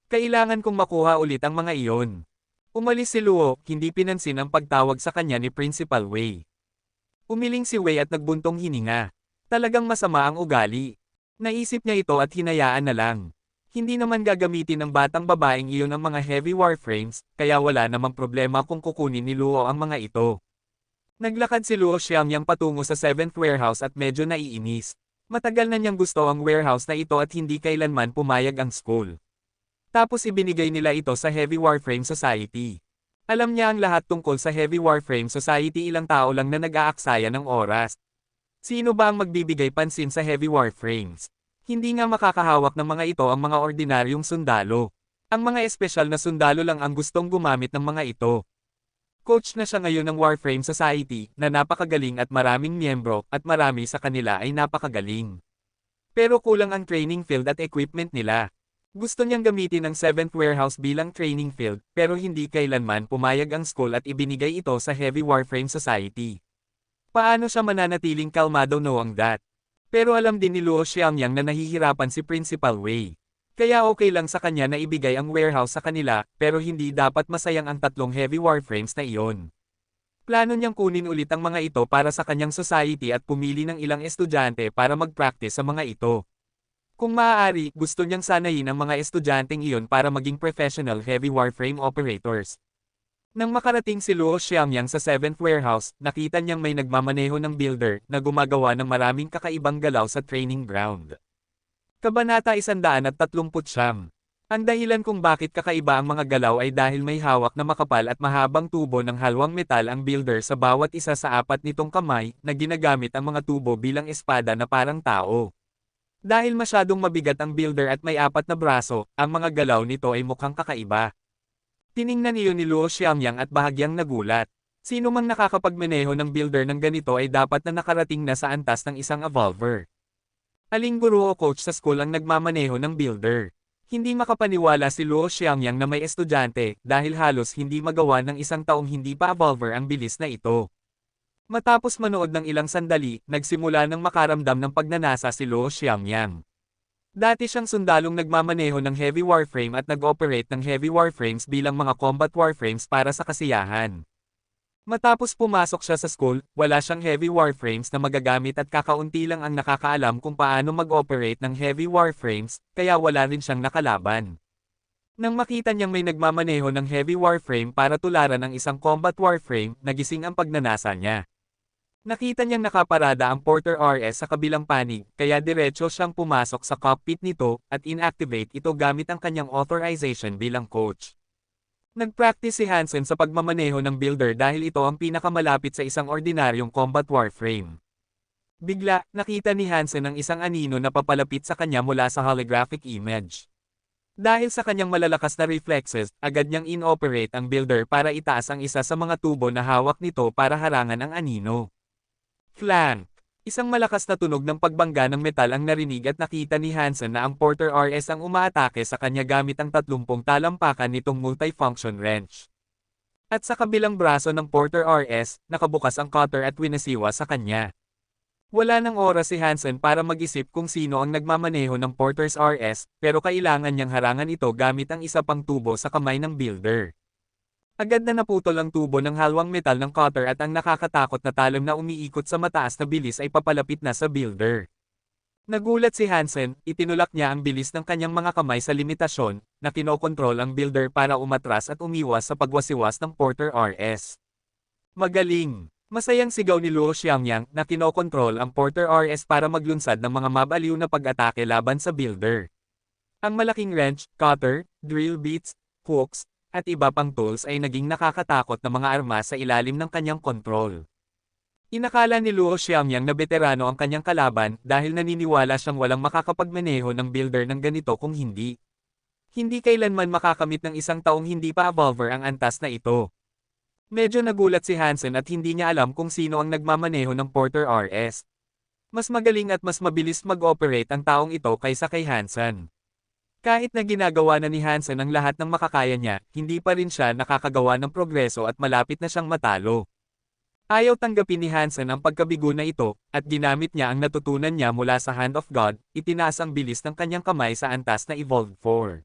Speaker 1: Kailangan kong makuha ulit ang mga iyon. Umalis si Luo, hindi pinansin ang pagtawag sa kanya ni Principal Wei. Umiling si Wei at nagbuntong hininga. Talagang masama ang ugali. Naisip niya ito at hinayaan na lang. Hindi naman gagamitin ng batang babaeng iyon ang mga heavy warframes, kaya wala namang problema kung kukunin ni Luo ang mga ito. Naglakad si Luo Xiaoyang patungo sa 7th warehouse at medyo naiinis. Matagal na niyang gusto ang warehouse na ito at hindi kailanman pumayag ang school. Tapos ibinigay nila ito sa Heavy Warframe Society. Alam niya ang lahat tungkol sa Heavy Warframe Society, ilang tao lang na nag-aaksaya ng oras. Sino ba ang magbibigay pansin sa Heavy Warframes? Hindi nga makakahawak ng mga ito ang mga ordinaryong sundalo. Ang mga espesyal na sundalo lang ang gustong gumamit ng mga ito. Coach na siya ngayon ng Warframe Society, na napakagaling at maraming miyembro, at marami sa kanila ay napakagaling. Pero kulang ang training field at equipment nila. Gusto niyang gamitin ang 7th warehouse bilang training field, pero hindi kailanman pumayag ang school at ibinigay ito sa Heavy Warframe Society. Paano siya mananatiling kalmado knowing that? Pero alam din ni Luo Xiaoyang na nahihirapan si Principal Wei. Kaya okay lang sa kanya na ibigay ang warehouse sa kanila, pero hindi dapat masayang ang tatlong heavy warframes na iyon. Plano niyang kunin ulit ang mga ito para sa kanyang society at pumili ng ilang estudyante para mag-practice sa mga ito. Kung maaari, gusto niyang sanayin ang mga estudyanteng iyon para maging professional heavy warframe operators. Nang makarating si Luo Xiaoyang sa 7th warehouse, nakita niyang may nagmamaneho ng builder na gumagawa ng maraming kakaibang galaw sa training ground. Kabanata 139. Ang dahilan kung bakit kakaiba ang mga galaw ay dahil may hawak na makapal at mahabang tubo ng halwang metal ang builder sa bawat isa sa apat nitong kamay, na ginagamit ang mga tubo bilang espada na parang tao. Dahil masyadong mabigat ang builder at may apat na braso, ang mga galaw nito ay mukhang kakaiba. Tiningnan iyon ni Luo Xiaoyang at bahagyang nagulat. Sino mang nakakapagmaneho ng builder ng ganito ay dapat na nakarating na sa antas ng isang evolver. Aling guro o coach sa school ang nagmamaneho ng builder? Hindi makapaniwala si Luo Xiaoyang na may estudyante, dahil halos hindi magawa ng isang taong hindi pa evolver ang bilis na ito. Matapos manood ng ilang sandali, nagsimula ng makaramdam ng pagnanasa si Luo Xiaoyang. Dati siyang sundalong nagmamaneho ng heavy warframe at nag-operate ng heavy warframes bilang mga combat warframes para sa kasiyahan. Matapos pumasok siya sa school, wala siyang heavy warframes na magagamit at kakaunti lang ang nakakaalam kung paano mag-operate ng heavy warframes, kaya wala rin siyang nakalaban. Nang makita niyang may nagmamaneho ng heavy warframe para tularan ng isang combat warframe, nagising ang pagnanasa niya. Nakita niyang nakaparada ang Porter RS sa kabilang panig, kaya diretso siyang pumasok sa cockpit nito, at inactivate ito gamit ang kanyang authorization bilang coach. Nag-practice si Hansen sa pagmamaneho ng builder dahil ito ang pinakamalapit sa isang ordinaryong combat warframe. Bigla, nakita ni Hansen ang isang anino na papalapit sa kanya mula sa holographic image. Dahil sa kanyang malalakas na reflexes, agad niyang inoperate ang builder para itaas ang isa sa mga tubo na hawak nito para harangan ang anino. Clank! Isang malakas na tunog ng pagbangga ng metal ang narinig at nakita ni Hansen na ang Porter RS ang umaatake sa kanya gamit ang 30 talampakan nitong multifunction wrench. At sa kabilang braso ng Porter RS, nakabukas ang cutter at winasiwa sa kanya. Wala nang oras si Hansen para mag-isip kung sino ang nagmamaneho ng Porter's RS, pero kailangan niyang harangan ito gamit ang isa pang tubo sa kamay ng builder. Agad na naputol ang tubo ng halwang metal ng cutter at ang nakakatakot na talim na umiikot sa mataas na bilis ay papalapit na sa builder. Nagulat si Hansen, itinulak niya ang bilis ng kanyang mga kamay sa limitasyon, na kinokontrol ang builder para umatras at umiwas sa pagwasiwas ng Porter RS. Magaling! Masayang sigaw ni Luo Xiaoyang na kinokontrol ang Porter RS para maglunsad ng mga mabaliw na pag-atake laban sa builder. Ang malaking wrench, cutter, drill bits, hooks, at iba pang tools ay naging nakakatakot na mga armas sa ilalim ng kanyang kontrol. Inakala ni Luo Xiaoyang na veterano ang kanyang kalaban dahil naniniwala siyang walang makakapagmaneho ng builder ng ganito kung hindi. Hindi kailanman makakamit ng isang taong hindi pa evolver ang antas na ito. Medyo nagulat si Hansen at hindi niya alam kung sino ang nagmamaneho ng Porter RS. Mas magaling at mas mabilis mag-operate ang taong ito kaysa kay Hansen. Kahit na ginagawa na ni Hansen ang lahat ng makakaya niya, hindi pa rin siya nakakagawa ng progreso at malapit na siyang matalo. Ayaw tanggapin ni Hansen ang pagkabigo na ito, at ginamit niya ang natutunan niya mula sa Hand of God, itinaas ang bilis ng kanyang kamay sa antas na Evolved 4.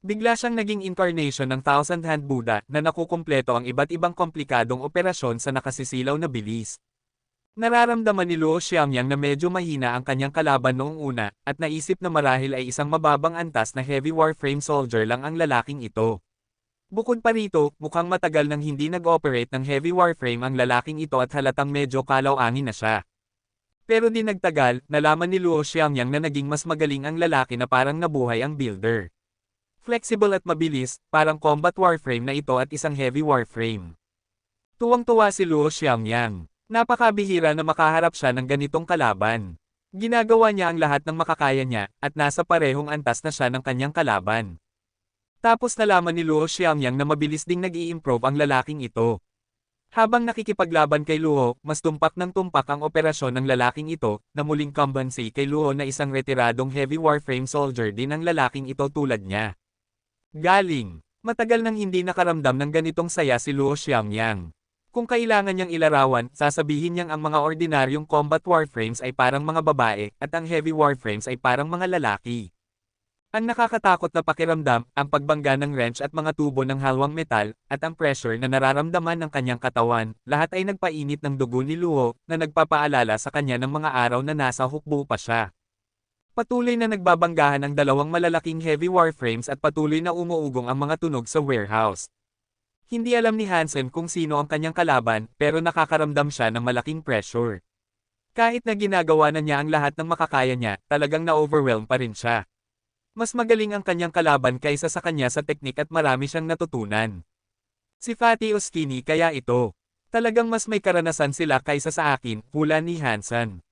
Speaker 1: Bigla siyang naging incarnation ng Thousand Hand Buddha na nakukumpleto ang iba't ibang komplikadong operasyon sa nakasisilaw na bilis. Nararamdaman ni Luo Xiaoyang na medyo mahina ang kanyang kalaban noong una, at naisip na marahil ay isang mababang antas na heavy warframe soldier lang ang lalaking ito. Bukod pa rito, mukhang matagal nang hindi nag-operate ng heavy warframe ang lalaking ito at halatang medyo kalaw-angin na siya. Pero di nagtagal, nalaman ni Luo Xiaoyang na naging mas magaling ang lalaki na parang nabuhay ang builder. Flexible at mabilis, parang combat warframe na ito at isang heavy warframe. Tuwang-tuwa si Luo Xiaoyang. Napakabihira na makaharap siya ng ganitong kalaban. Ginagawa niya ang lahat ng makakaya niya, at nasa parehong antas na siya ng kanyang kalaban. Tapos nalaman ni Luo Xiaoyang na mabilis ding nag-i-improve ang lalaking ito. Habang nakikipaglaban kay Luo, mas tumpak ng tumpak ang operasyon ng lalaking ito, na muling kumbansi kay Luo na isang retiradong heavy warframe soldier din ang lalaking ito tulad niya. Galing. Matagal nang hindi nakaramdam ng ganitong saya si Luo Xiaoyang. Kung kailangan niyang ilarawan, sasabihin niyang ang mga ordinaryong combat warframes ay parang mga babae, at ang heavy warframes ay parang mga lalaki. Ang nakakatakot na pakiramdam, ang pagbangga ng wrench at mga tubo ng halwang metal, at ang pressure na nararamdaman ng kanyang katawan, lahat ay nagpainit ng dugo ni Luo, na nagpapaalala sa kanya ng mga araw na nasa hukbo pa siya. Patuloy na nagbabanggahan ang dalawang malalaking heavy warframes at patuloy na umuugong ang mga tunog sa warehouse. Hindi alam ni Hansen kung sino ang kanyang kalaban, pero nakakaramdam siya ng malaking pressure. Kahit na ginagawa na niya ang lahat ng makakaya niya, talagang na-overwhelm pa rin siya. Mas magaling ang kanyang kalaban kaysa sa kanya sa teknik at marami siyang natutunan. Si Fatty o Skinny kaya ito. Talagang mas may karanasan sila kaysa sa akin, hula ni Hansen.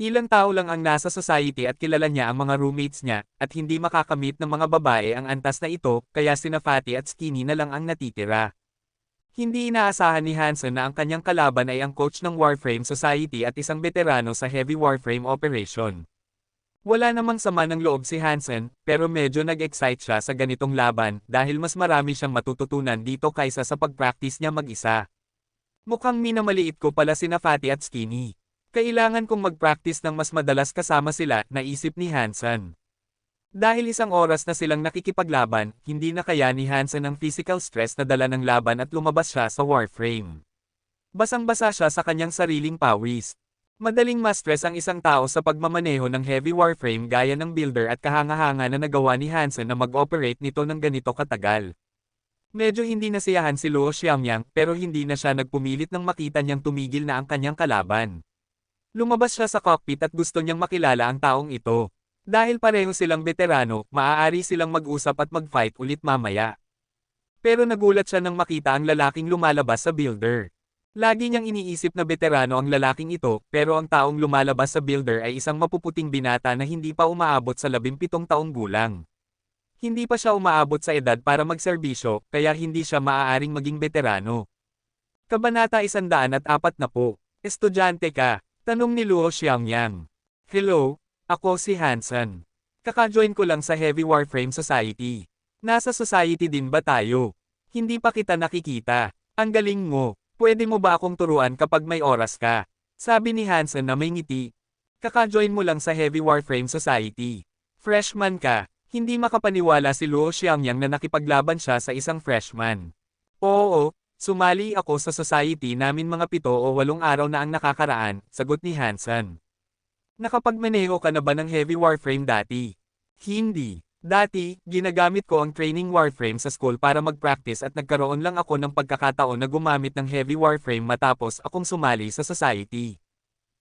Speaker 1: Ilang tao lang ang nasa society at kilala niya ang mga roommates niya, at hindi makakamit ng mga babae ang antas na ito, kaya sina Fatty at Skinny na lang ang natitira. Hindi inaasahan ni Hansen na ang kanyang kalaban ay ang coach ng Warframe Society at isang veterano sa heavy warframe operation. Wala namang sama ng loob si Hansen, pero medyo nag-excite siya sa ganitong laban dahil mas marami siyang matututunan dito kaysa sa pag-practice niya mag-isa. Mukhang minamaliit ko pala sina Fatty at Skinny. Kailangan kong mag-practice ng mas madalas kasama sila, naisip ni Hansen. Dahil isang oras na silang nakikipaglaban, hindi na kaya ni Hansen ang physical stress na dala ng laban at lumabas siya sa warframe. Basang-basa siya sa kanyang sariling pawis. Madaling ma-stress ang isang tao sa pagmamaneho ng heavy warframe gaya ng builder at kahanga-hanga na nagawa ni Hansen na mag-operate nito ng ganito katagal. Medyo hindi nasiyahan si Luo Xiaoyang pero hindi na siya nagpumilit nang makita niyang tumigil na ang kanyang kalaban. Lumabas siya sa cockpit at gusto niyang makilala ang taong ito. Dahil pareho silang veterano, maaari silang mag-usap at mag-fight ulit mamaya. Pero nagulat siya nang makita ang lalaking lumalabas sa builder. Lagi niyang iniisip na veterano ang lalaking ito, pero ang taong lumalabas sa builder ay isang mapuputing binata na hindi pa umaabot sa 17 taong gulang. Hindi pa siya umaabot sa edad para magserbisyo, kaya hindi siya maaaring maging veterano. Kabanata 140. Estudyante ka? Tanong ni Luo Xiaoyang. Hello, ako si Hansen. Kaka-join ko lang sa Heavy Warframe Society. Nasa society din ba tayo? Hindi pa kita nakikita. Ang galing mo. Pwede mo ba akong turuan kapag may oras ka? Sabi ni Hansen na may ngiti. Kaka-join mo lang sa Heavy Warframe Society. Freshman ka. Hindi makapaniwala si Luo Xiaoyang na nakipaglaban siya sa isang freshman. Oo. Sumali ako sa society namin mga 7 o 8 araw na ang nakakaraan, sagot ni Hansen. Nakapagmaneho ka na ba ng heavy warframe dati? Hindi. Dati, ginagamit ko ang training warframe sa school para mag-practice at nagkaroon lang ako ng pagkakataon na gumamit ng heavy warframe matapos akong sumali sa society.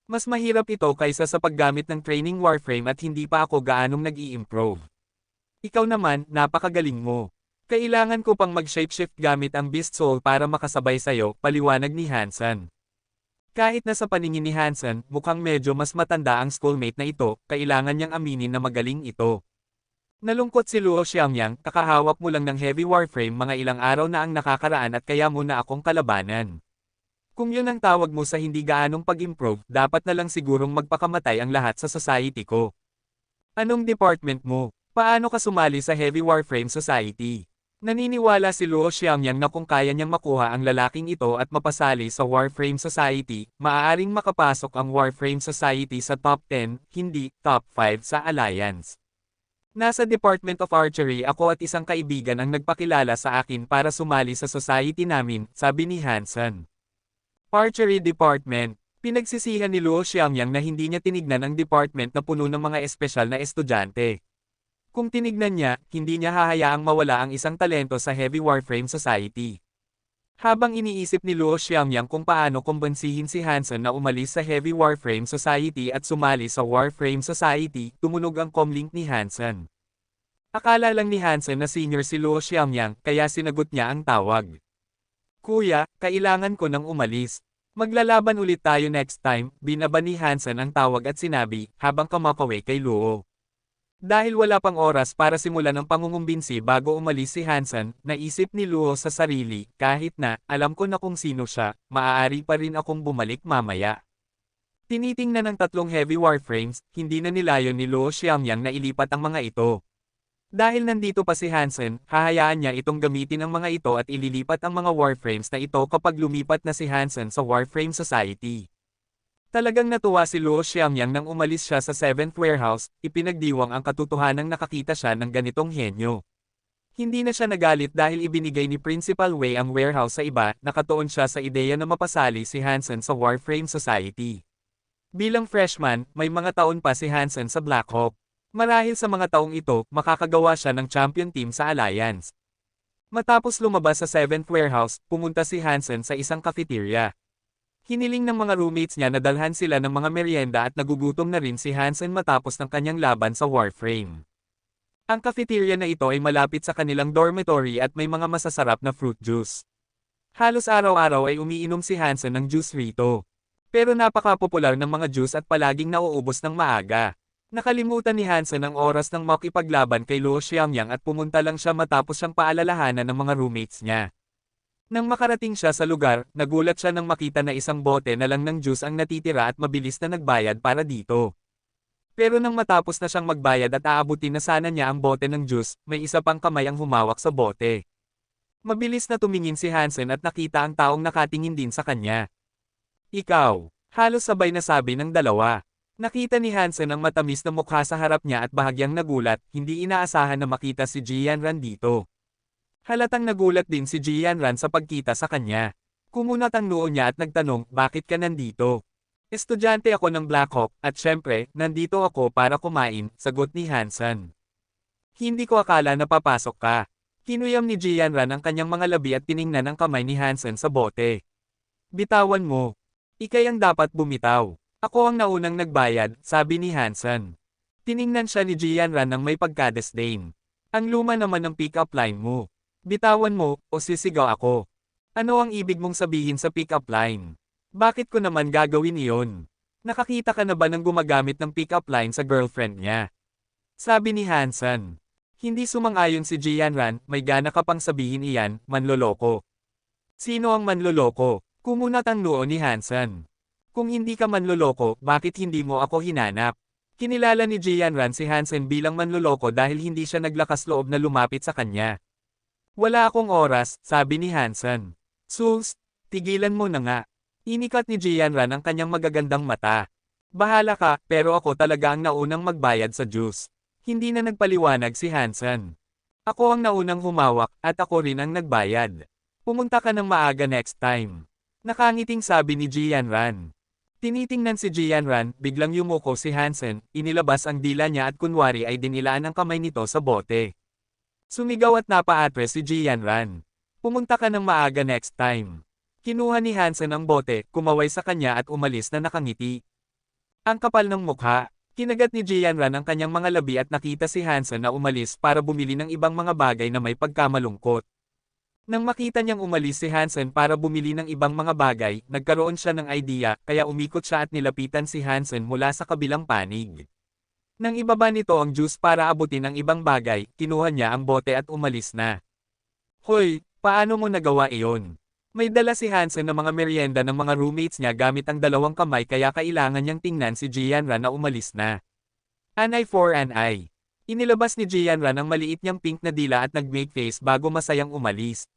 Speaker 1: Mas mahirap ito kaysa sa paggamit ng training warframe at hindi pa ako gaanong nag-i-improve. Ikaw naman, napakagaling mo. Kailangan ko pang mag-shapeshift gamit ang Beast Soul para makasabay sayo, paliwanag ni Hansen. Kahit na sa paningin ni Hansen, mukhang medyo mas matanda ang schoolmate na ito, kailangan niyang aminin na magaling ito. Nalungkot si Luo Xiaoyang, kakahawak mo lang ng heavy warframe mga ilang araw na ang nakakaraan at kaya mo na akong kalabanan. Kung yun ang tawag mo sa hindi gaanong pag-improve, dapat na lang sigurong magpakamatay ang lahat sa society ko. Anong department mo? Paano ka sumali sa Heavy Warframe Society? Naniniwala si Luo Xiaoyang na kung kaya niyang makuha ang lalaking ito at mapasali sa Warframe Society, maaaring makapasok ang Warframe Society sa top 10, hindi top 5 sa Alliance. Nasa Department of Archery ako at isang kaibigan ang nagpakilala sa akin para sumali sa society namin, sabi ni Hansen. Archery Department. Pinagsisihan ni Luo Xiaoyang na hindi niya tinignan ang department na puno ng mga espesyal na estudyante. Kung tinignan niya, hindi niya hahayaang mawala ang isang talento sa Heavy Warframe Society. Habang iniisip ni Luo Xiaoyang kung paano kumbansihin si Hansen na umalis sa Heavy Warframe Society at sumali sa Warframe Society, tumunog ang comlink ni Hansen. Akala lang ni Hansen na senior si Luo Xiaoyang, kaya sinagot niya ang tawag. Kuya, kailangan ko nang umalis. Maglalaban ulit tayo next time, binaba ni Hansen ang tawag at sinabi, habang kumakaway kay Luo. Dahil wala pang oras para simulan ang pangungumbinsi bago umalis si Hansen, naisip ni Luo sa sarili, kahit na, alam ko na kung sino siya, maaari pa rin akong bumalik mamaya. Tinitingnan ng tatlong heavy warframes, hindi na nilayon ni Luo Xiaoyang na ilipat ang mga ito. Dahil nandito pa si Hansen, hahayaan niya itong gamitin ang mga ito at ililipat ang mga warframes na ito kapag lumipat na si Hansen sa Warframe Society. Talagang natuwa si Luo Xiaoyang nang umalis siya sa 7th warehouse, ipinagdiwang ang katotohanang nakakita siya ng ganitong henyo. Hindi na siya nagalit dahil ibinigay ni Principal Wei ang warehouse sa iba, nakatuon siya sa ideya na mapasali si Hansen sa Warframe Society. Bilang freshman, may mga taon pa si Hansen sa Black Hawk. Marahil sa mga taong ito, makakagawa siya ng champion team sa Alliance. Matapos lumabas sa 7th warehouse, pumunta si Hansen sa isang cafeteria. Hiniling ng mga roommates niya na dalhan sila ng mga merienda at nagugutom na rin si Hansen matapos ng kanyang laban sa Warframe. Ang cafeteria na ito ay malapit sa kanilang dormitory at may mga masasarap na fruit juice. Halos araw-araw ay umiinom si Hansen ng juice rito. Pero napaka-popular ng mga juice at palaging nauubos ng maaga. Nakalimutan ni Hansen ang oras ng makipaglaban kay Luo Xiaoyang at pumunta lang siya matapos siyang paalalahanan ng mga roommates niya. Nang makarating siya sa lugar, nagulat siya nang makita na isang bote na lang ng juice ang natitira at mabilis na nagbayad para dito. Pero nang matapos na siyang magbayad at aabutin na sana niya ang bote ng juice, may isa pang kamay ang humawak sa bote. Mabilis na tumingin si Hansen at nakita ang taong nakatingin din sa kanya. Ikaw, halos sabay na sabi ng dalawa. Nakita ni Hansen ang matamis na mukha sa harap niya at bahagyang nagulat, hindi inaasahan na makita si Jianran dito. Halatang nagulat din si Jianran sa pagkita sa kanya. Kumunat ang noo niya at nagtanong, bakit ka nandito? Estudyante ako ng Black Hawk, at syempre, nandito ako para kumain, sagot ni Hansen. Hindi ko akala na papasok ka. Kinuyam ni Jianran ang kanyang mga labi at tiningnan ang kamay ni Hansen sa bote. Bitawan mo. Ikay ang dapat bumitaw. Ako ang naunang nagbayad, sabi ni Hansen. Tiningnan siya ni Jianran ng may pagkadisdain. Ang luma naman ng pick-up line mo. Bitawan mo, o sisigaw ako. Ano ang ibig mong sabihin sa pick-up line? Bakit ko naman gagawin iyon? Nakakita ka na ba ng gumagamit ng pick-up line sa girlfriend niya? Sabi ni Hansen. Hindi sumang-ayon si Jianran, may gana ka pang sabihin iyan, manloloko. Sino ang manloloko? Kumunat ang noo ni Hansen. Kung hindi ka manloloko, bakit hindi mo ako hinanap? Kinilala ni Jianran si Hansen bilang manloloko dahil hindi siya naglakas loob na lumapit sa kanya. Wala akong oras, sabi ni Hansen. Sus, tigilan mo na nga. Inikat ni Jianran ang kanyang magagandang mata. Bahala ka, pero ako talaga ang naunang magbayad sa juice. Hindi na nagpaliwanag si Hansen. Ako ang naunang humawak, at ako rin ang nagbayad. Pumunta ka ng maaga next time. Nakangiting sabi ni Jianran. Tinitingnan si Jianran, biglang yumuko si Hansen, inilabas ang dila niya at kunwari ay dinilaan ang kamay nito sa bote. Sumigaw at napa-atres si Jianran. Pumunta ka ng maaga next time. Kinuha ni Hansen ang bote, kumaway sa kanya at umalis na nakangiti. Ang kapal ng mukha. Kinagat ni Jianran ang kanyang mga labi at nakita si Hansen na umalis para bumili ng ibang mga bagay na may pagkamalungkot. Nang makita niyang umalis si Hansen para bumili ng ibang mga bagay, nagkaroon siya ng idea, kaya umikot siya at nilapitan si Hansen mula sa kabilang panig. Nang ibaba nito ang juice para abutin ang ibang bagay, kinuha niya ang bote at umalis na. Hoy, paano mo nagawa iyon? May dala si Hansen ng mga merienda ng mga roommates niya gamit ang dalawang kamay kaya kailangan niyang tingnan si Jianran na umalis na. An eye for an eye. Inilabas ni Jianran ang maliit niyang pink na dila at nag-make face bago masayang umalis.